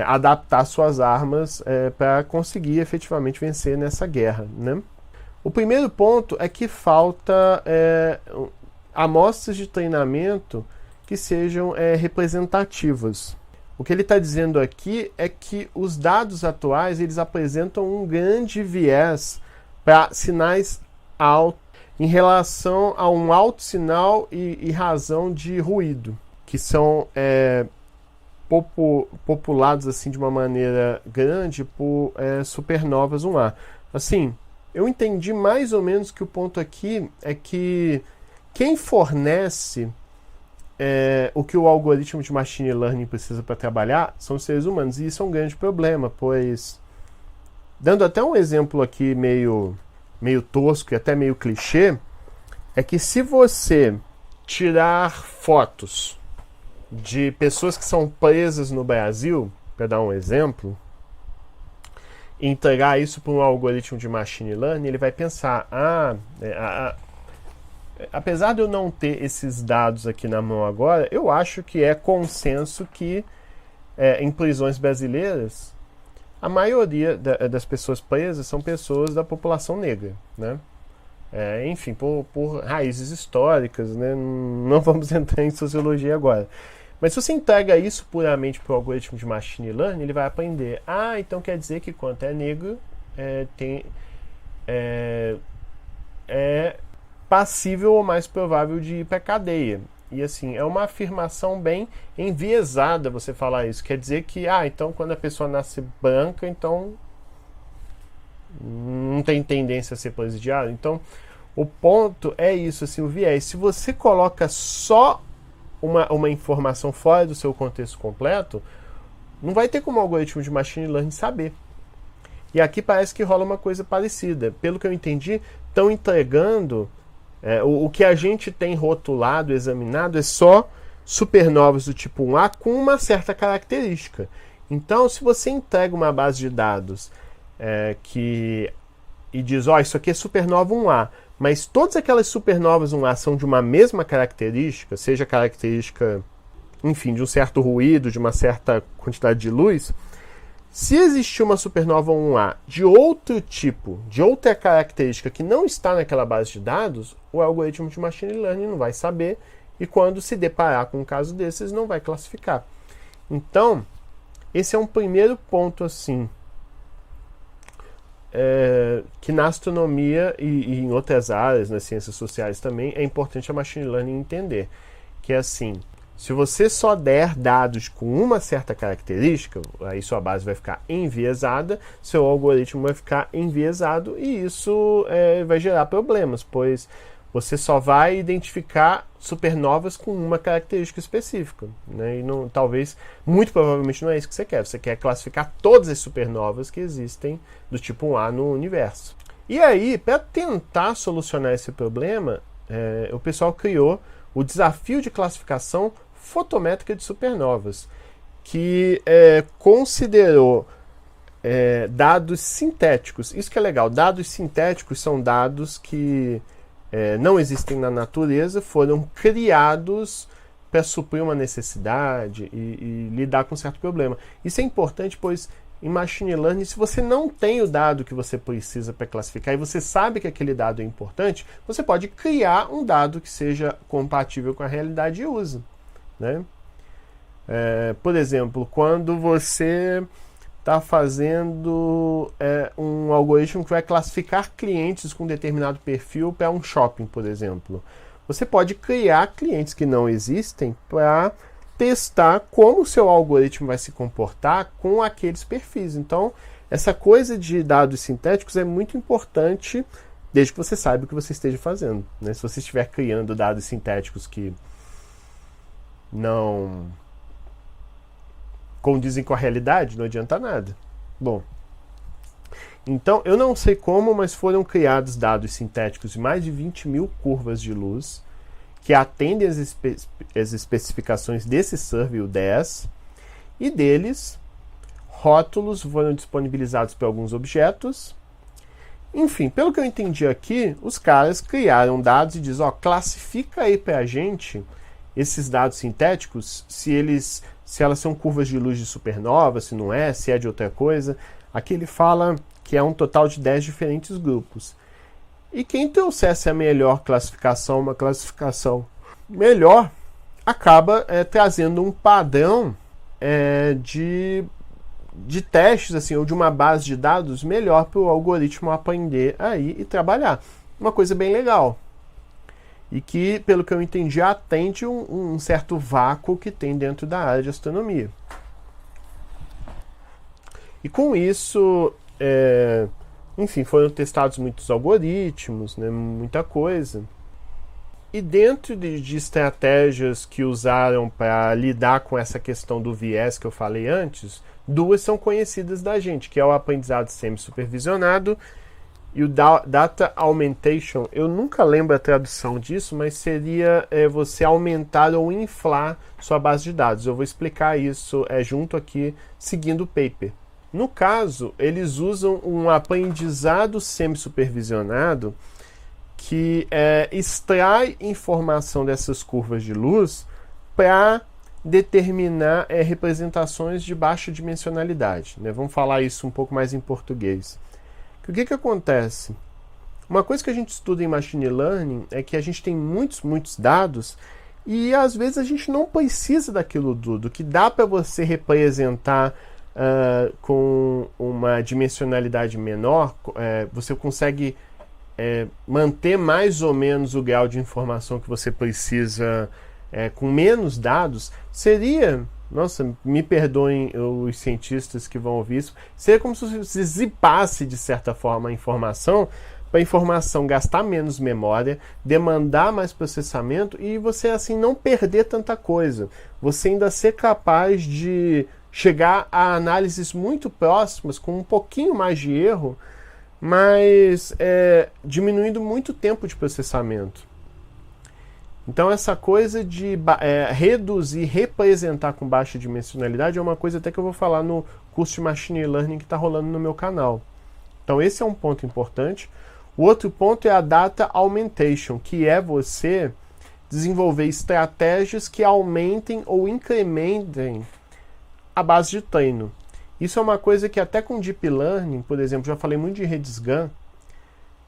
adaptar suas armas para conseguir efetivamente vencer nessa guerra. Né? O primeiro ponto é que falta amostras de treinamento que sejam representativas. O que ele está dizendo aqui é que os dados atuais eles apresentam um grande viés para sinais altos em relação a um alto sinal e razão de ruído, que são populados assim de uma maneira grande por supernovas 1A. Assim, eu entendi mais ou menos que o ponto aqui é que quem fornece o que o algoritmo de machine learning precisa para trabalhar são os seres humanos. E isso é um grande problema, pois, dando até um exemplo aqui meio tosco e até meio clichê, é que se você tirar fotos de pessoas que são presas no Brasil, para dar um exemplo, e entregar isso para um algoritmo de machine learning, ele vai pensar, apesar de eu não ter esses dados aqui na mão agora, eu acho que é consenso que em prisões brasileiras a maioria das pessoas presas são pessoas da população negra, né? Enfim, por raízes históricas, né? Não vamos entrar em sociologia agora. Mas se você entrega isso puramente para o algoritmo de machine learning, ele vai aprender. Então quer dizer que quanto é negro, é passível ou mais provável de ir para a cadeia. E assim, é uma afirmação bem enviesada você falar isso. Quer dizer que, então quando a pessoa nasce branca, então não tem tendência a ser presidiário. Então, o ponto é isso, assim, o viés. Se você coloca só uma informação fora do seu contexto completo, não vai ter como o algoritmo de machine learning saber. E aqui parece que rola uma coisa parecida. Pelo que eu entendi, estão entregando o que a gente tem rotulado, examinado, é só supernovas do tipo 1A com uma certa característica. Então, se você entrega uma base de dados e diz, isso aqui é supernova 1A, mas todas aquelas supernovas 1A são de uma mesma característica, seja característica, enfim, de um certo ruído, de uma certa quantidade de luz, se existir uma supernova 1A de outro tipo, de outra característica que não está naquela base de dados, o algoritmo de machine learning não vai saber e quando se deparar com um caso desses, não vai classificar. Então, esse é um primeiro ponto, assim, que na astronomia e em outras áreas, nas ciências sociais também, é importante a machine learning entender. Que é assim, se você só der dados com uma certa característica, aí sua base vai ficar enviesada, seu algoritmo vai ficar enviesado e isso vai gerar problemas, pois você só vai identificar supernovas com uma característica específica, né? E não, talvez, muito provavelmente não é isso que você quer. Você quer classificar todas as supernovas que existem do tipo 1A no universo. E aí, para tentar solucionar esse problema, o pessoal criou o desafio de classificação fotométrica de supernovas, que considerou dados sintéticos. Isso que é legal. Dados sintéticos são dados que não existem na natureza, foram criados para suprir uma necessidade e lidar com um certo problema. Isso é importante, pois em machine learning, se você não tem o dado que você precisa para classificar e você sabe que aquele dado é importante, você pode criar um dado que seja compatível com a realidade e usa, né? Por exemplo, quando você está fazendo um algoritmo que vai classificar clientes com determinado perfil para um shopping, por exemplo. Você pode criar clientes que não existem para testar como o seu algoritmo vai se comportar com aqueles perfis. Então, essa coisa de dados sintéticos é muito importante desde que você saiba o que você esteja fazendo, né? Se você estiver criando dados sintéticos que não condizem com a realidade, não adianta nada. Bom, então eu não sei como, mas foram criados dados sintéticos de mais de 20 mil curvas de luz que atendem as especificações desse Survey, o 10, e deles rótulos foram disponibilizados para alguns objetos. Enfim, pelo que eu entendi aqui, os caras criaram dados e diz, classifica aí para a gente esses dados sintéticos, se elas são curvas de luz de supernova, se não é, se é de outra coisa. Aqui ele fala que é um total de 10 diferentes grupos. E quem trouxesse a melhor classificação, uma classificação melhor, acaba trazendo um padrão de testes, assim, ou de uma base de dados melhor para o algoritmo aprender aí e trabalhar. Uma coisa bem legal. E que, pelo que eu entendi, atende um certo vácuo que tem dentro da área de astronomia. E com isso, enfim, foram testados muitos algoritmos, né, muita coisa. E dentro de estratégias que usaram para lidar com essa questão do viés que eu falei antes, duas são conhecidas da gente, que é o aprendizado semi-supervisionado e o Data Augmentation. Eu nunca lembro a tradução disso, mas seria você aumentar ou inflar sua base de dados. Eu vou explicar isso junto aqui, seguindo o paper. No caso, eles usam um aprendizado semi-supervisionado que extrai informação dessas curvas de luz para determinar representações de baixa dimensionalidade, né? Vamos falar isso um pouco mais em português. O que acontece? Uma coisa que a gente estuda em Machine Learning é que a gente tem muitos dados e às vezes a gente não precisa daquilo tudo, que dá para você representar com uma dimensionalidade menor, você consegue manter mais ou menos o grau de informação que você precisa com menos dados. Seria, nossa, me perdoem os cientistas que vão ouvir isso, seria como se você zipasse de certa forma a informação para a informação gastar menos memória, demandar mais processamento e você assim não perder tanta coisa. Você ainda ser capaz de chegar a análises muito próximas com um pouquinho mais de erro, mas diminuindo muito tempo de processamento. Então essa coisa de reduzir, representar com baixa dimensionalidade é uma coisa até que eu vou falar no curso de Machine Learning que está rolando no meu canal. Então esse é um ponto importante. O outro ponto é a Data Augmentation, que é você desenvolver estratégias que aumentem ou incrementem a base de treino. Isso é uma coisa que até com Deep Learning, por exemplo, já falei muito de RedisGAN,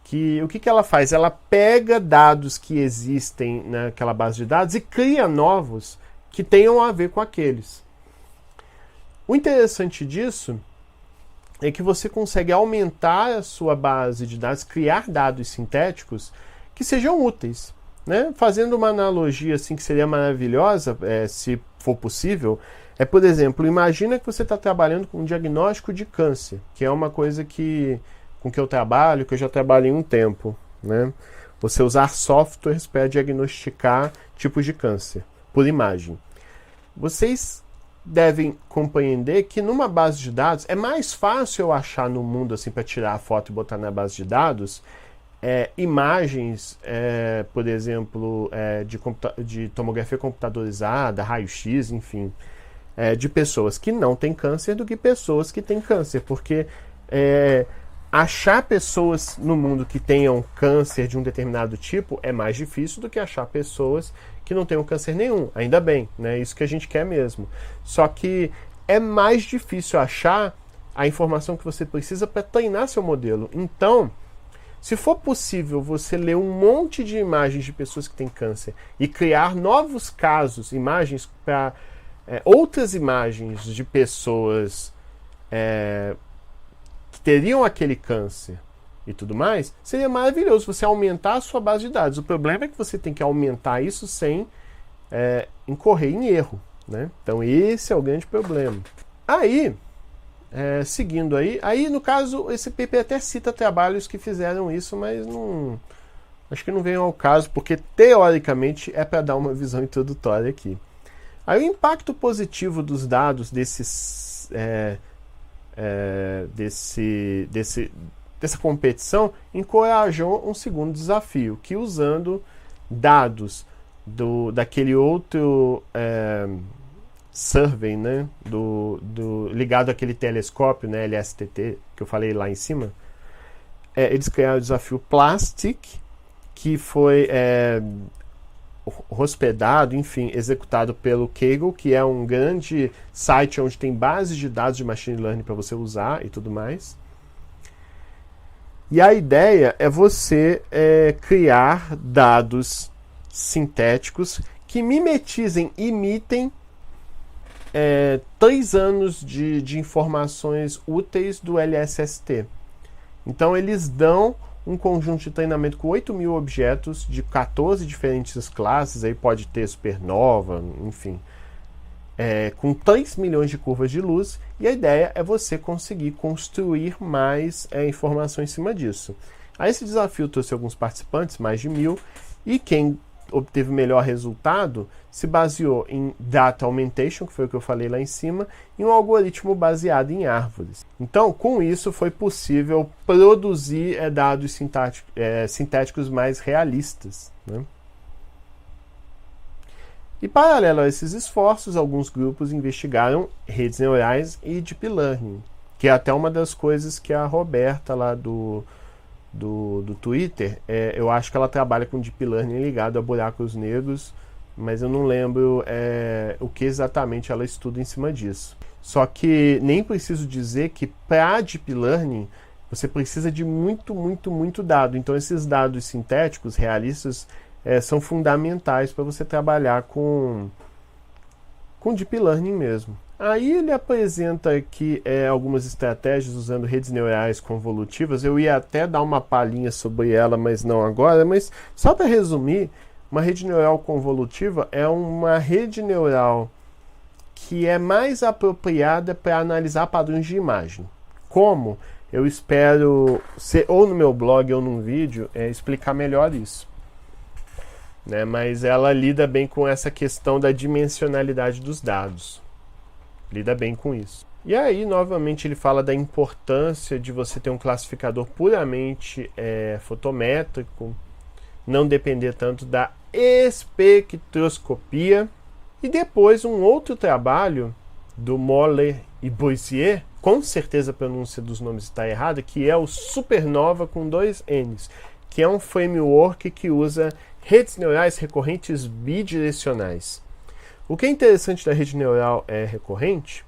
que o que ela faz? Ela pega dados que existem naquela base de dados e cria novos que tenham a ver com aqueles. O interessante disso é que você consegue aumentar a sua base de dados, criar dados sintéticos que sejam úteis. Né? Fazendo uma analogia assim que seria maravilhosa, se for possível, por exemplo, imagina que você está trabalhando com um diagnóstico de câncer, que é uma coisa com que eu trabalho, que eu já trabalhei um tempo. Né? Você usar softwares para diagnosticar tipos de câncer, por imagem. Vocês devem compreender que numa base de dados é mais fácil eu achar no mundo assim para tirar a foto e botar na base de dados imagens, por exemplo, de tomografia computadorizada, raio-x, enfim, de pessoas que não têm câncer do que pessoas que têm câncer, porque achar pessoas no mundo que tenham câncer de um determinado tipo é mais difícil do que achar pessoas que não tenham câncer nenhum. Ainda bem, né? Isso que a gente quer mesmo. Só que é mais difícil achar a informação que você precisa para treinar seu modelo. Então, se for possível você ler um monte de imagens de pessoas que têm câncer e criar novos casos, imagens para outras imagens de pessoas que teriam aquele câncer e tudo mais, seria maravilhoso você aumentar a sua base de dados. O problema é que você tem que aumentar isso sem incorrer em erro. Né? Então esse é o grande problema. Aí, seguindo aí no caso, esse paper até cita trabalhos que fizeram isso, mas não, acho que não vem ao caso, porque teoricamente é para dar uma visão introdutória aqui. Aí o impacto positivo dos dados dessa competição encorajou um segundo desafio, que usando dados daquele outro survey, né, ligado àquele telescópio, né, LSTT, que eu falei lá em cima, eles criaram o desafio Plastic, que foi hospedado, enfim, executado pelo Kaggle, que é um grande site onde tem bases de dados de machine learning para você usar e tudo mais. E a ideia é você criar dados sintéticos que imitem 3 anos de informações úteis do LSST. Então eles dão um conjunto de treinamento com 8.000 objetos de 14 diferentes classes, aí pode ter supernova, enfim, com 3 milhões de curvas de luz, e a ideia é você conseguir construir mais informação em cima disso. Aí esse desafio trouxe alguns participantes, mais de 1.000, e quem obteve o melhor resultado se baseou em Data Augmentation, que foi o que eu falei lá em cima, e um algoritmo baseado em árvores. Então, com isso, foi possível produzir dados sintéticos mais realistas. Né? E, paralelo a esses esforços, alguns grupos investigaram redes neurais e Deep Learning, que é até uma das coisas que a Roberta lá do Twitter, eu acho que ela trabalha com Deep Learning ligado a buracos negros, mas eu não lembro o que exatamente ela estuda em cima disso. Só que nem preciso dizer que para Deep Learning você precisa de muito dado. Então esses dados sintéticos, realistas, são fundamentais para você trabalhar com Deep Learning mesmo. Aí ele apresenta aqui algumas estratégias usando redes neurais convolutivas. Eu ia até dar uma palhinha sobre ela, mas não agora. Mas só para resumir, uma rede neural convolutiva é uma rede neural que é mais apropriada para analisar padrões de imagem. como, eu espero, ou no meu blog ou num vídeo, explicar melhor isso. Né? Mas ela lida bem com essa questão da dimensionalidade dos dados. Lida bem com isso. E aí, novamente, ele fala da importância de você ter um classificador puramente fotométrico, não depender tanto da espectroscopia. E depois um outro trabalho do Moller e Boissier, com certeza a pronúncia dos nomes está errada, que é o Supernova com 2 N's, que é um framework que usa redes neurais recorrentes bidirecionais. O que é interessante da rede neural recorrente,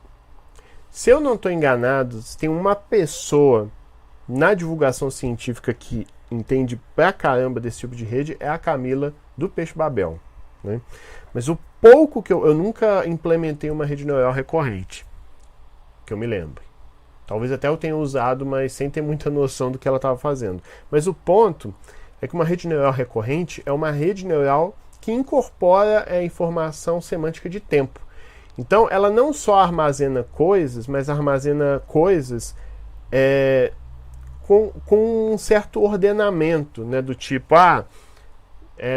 se eu não estou enganado, tem uma pessoa na divulgação científica que entende pra caramba desse tipo de rede, é a Camila do Peixe Babel. Né? Mas o pouco que eu nunca implementei uma rede neural recorrente, que eu me lembro. Talvez até eu tenha usado, mas sem ter muita noção do que ela estava fazendo. Mas o ponto é que uma rede neural recorrente é uma rede neural que incorpora a informação semântica de tempo. Então, ela não só armazena coisas, mas armazena coisas com um certo ordenamento, né? Do tipo,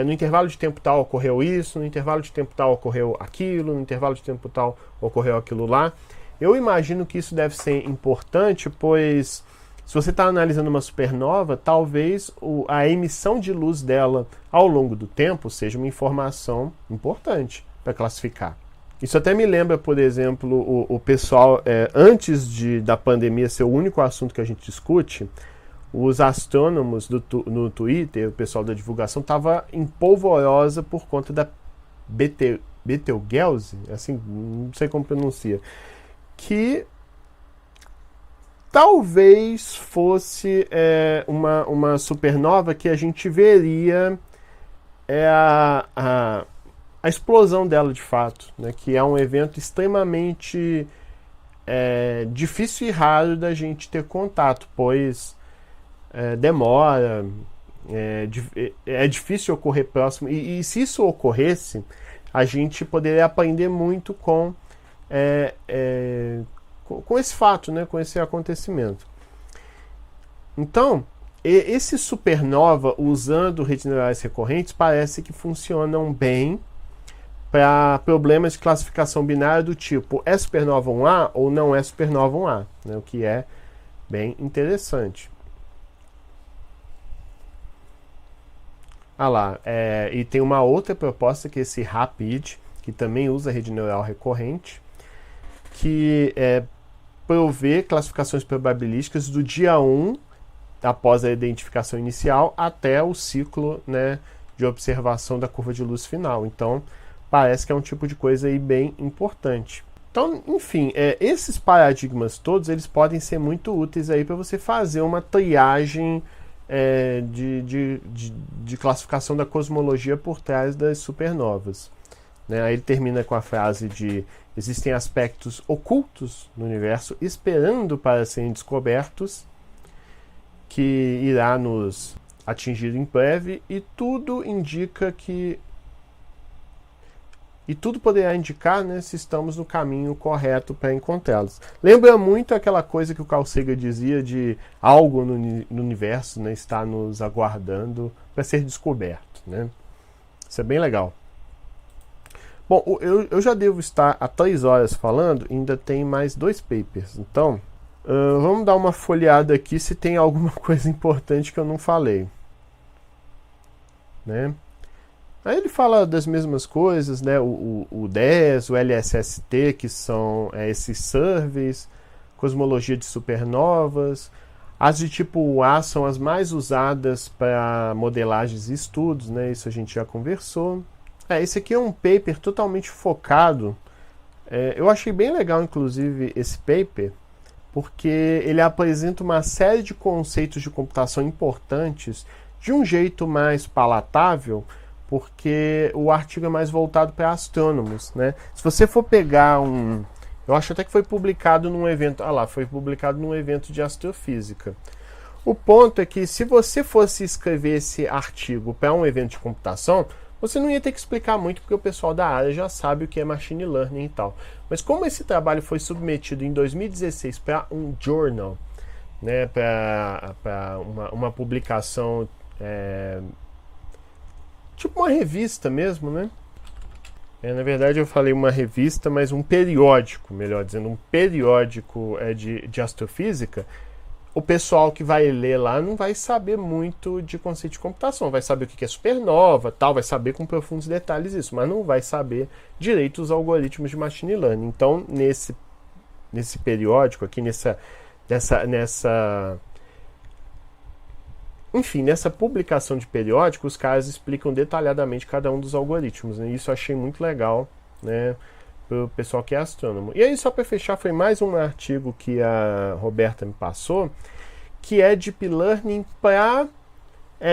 no intervalo de tempo tal ocorreu isso, no intervalo de tempo tal ocorreu aquilo, no intervalo de tempo tal ocorreu aquilo lá. Eu imagino que isso deve ser importante, pois se você está analisando uma supernova, talvez a emissão de luz dela ao longo do tempo seja uma informação importante para classificar. Isso até me lembra, por exemplo, o pessoal, antes da pandemia ser o único assunto que a gente discute, os astrônomos no Twitter, o pessoal da divulgação, estava em polvorosa por conta da Betelgeuse, assim, não sei como pronuncia, que talvez fosse uma supernova que a gente veria a explosão dela de fato, né, que é um evento extremamente difícil e raro da gente ter contato, pois demora, é difícil ocorrer próximo, e se isso ocorresse, a gente poderia aprender muito com esse fato, né, com esse acontecimento. Então, esse supernova, usando redes neurais recorrentes, parece que funcionam bem para problemas de classificação binária do tipo é supernova 1A ou não é supernova 1A, né, o que é bem interessante. E tem uma outra proposta que é esse RAPID, que também usa rede neural recorrente, que provê classificações probabilísticas do dia 1, após a identificação inicial, até o ciclo, né, de observação da curva de luz final. Então, parece que é um tipo de coisa aí bem importante. Então, enfim, esses paradigmas todos, eles podem ser muito úteis aí para você fazer uma triagem de classificação da cosmologia por trás das supernovas. Né? Aí ele termina com a frase de existem aspectos ocultos no universo esperando para serem descobertos, que irá nos atingir em breve, e tudo indica que tudo poderá indicar, né, se estamos no caminho correto para encontrá-los. Lembra muito aquela coisa que o Carl Sagan dizia de algo no universo, né, está nos aguardando para ser descoberto. Né? Isso é bem legal. Bom, eu já devo estar há 3 horas falando, ainda tem mais 2 papers. Então, vamos dar uma folheada aqui se tem alguma coisa importante que eu não falei. Né? Aí ele fala das mesmas coisas, né? o DES, o LSST, que são esses surveys, cosmologia de supernovas. As de tipo A são as mais usadas para modelagens e estudos, né? Isso a gente já conversou. Esse aqui é um paper totalmente focado. Eu achei bem legal, inclusive, esse paper, porque ele apresenta uma série de conceitos de computação importantes de um jeito mais palatável, porque o artigo é mais voltado para astrônomos, né? Se você for pegar eu acho até que foi publicado num evento, foi publicado num evento de astrofísica. O ponto é que se você fosse escrever esse artigo para um evento de computação, você não ia ter que explicar muito, porque o pessoal da área já sabe o que é machine learning e tal. Mas como esse trabalho foi submetido em 2016 para um journal, né, para uma publicação, tipo uma revista mesmo, né? Na verdade eu falei uma revista, mas um periódico, melhor dizendo, um periódico de astrofísica. O pessoal que vai ler lá não vai saber muito de conceito de computação, vai saber o que é supernova, tal, vai saber com profundos detalhes isso, mas não vai saber direito os algoritmos de machine learning. Então, nesse periódico aqui, nessa publicação de periódico, os caras explicam detalhadamente cada um dos algoritmos, né? Isso eu achei muito legal, né, para o pessoal que é astrônomo. E aí, só para fechar, foi mais um artigo que a Roberta me passou, que é Deep Learning para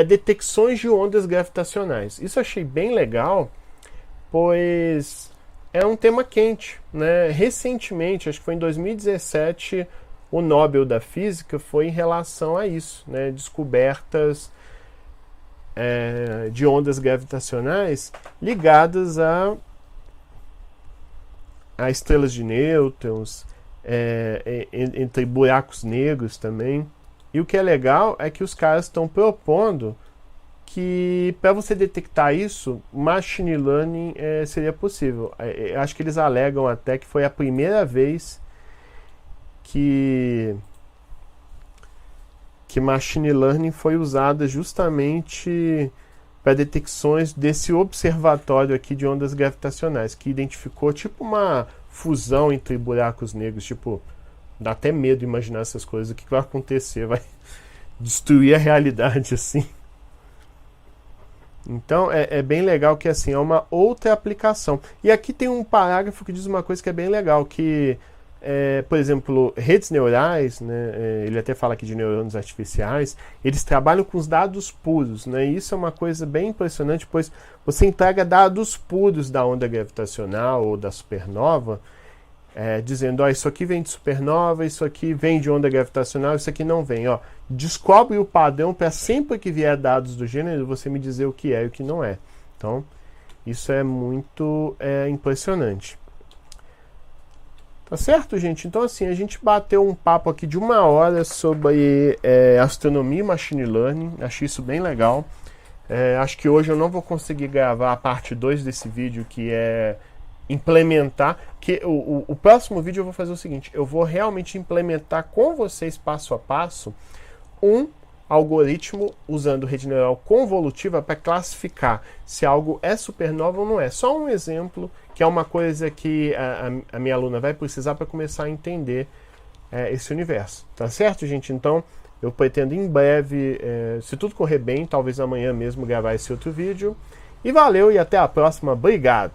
detecções de ondas gravitacionais. Isso eu achei bem legal, pois é um tema quente, né? Recentemente, acho que foi em 2017, o Nobel da Física foi em relação a isso, né? Descobertas de ondas gravitacionais ligadas a estrelas de nêutrons, entre buracos negros também. E o que é legal é que os caras estão propondo que para você detectar isso, machine learning seria possível. Acho que eles alegam até que foi a primeira vez que machine learning foi usada justamente para detecções desse observatório aqui de ondas gravitacionais, que identificou tipo uma fusão entre buracos negros, tipo, dá até medo imaginar essas coisas, o que vai acontecer, vai destruir a realidade assim. Então é bem legal que assim, é uma outra aplicação. E aqui tem um parágrafo que diz uma coisa que é bem legal, que por exemplo, redes neurais, né, ele até fala aqui de neurônios artificiais, eles trabalham com os dados puros, né, e isso é uma coisa bem impressionante, pois você entrega dados puros da onda gravitacional ou da supernova, dizendo, isso aqui vem de supernova, isso aqui vem de onda gravitacional, isso aqui não vem. Descobre o padrão para sempre que vier dados do gênero, você me dizer o que é e o que não é. Então, isso é muito impressionante. Tá certo, gente? Então, assim, a gente bateu um papo aqui de 1 hora sobre astronomia e machine learning. Achei isso bem legal. Acho que hoje eu não vou conseguir gravar a parte 2 desse vídeo, que é implementar. Que o próximo vídeo eu vou fazer o seguinte: eu vou realmente implementar com vocês passo a passo um algoritmo usando rede neural convolutiva para classificar se algo é supernova ou não é. Só um exemplo, que é uma coisa que a minha aluna vai precisar para começar a entender esse universo. Tá certo, gente? Então, eu pretendo em breve, se tudo correr bem, talvez amanhã mesmo gravar esse outro vídeo. E valeu e até a próxima. Obrigado!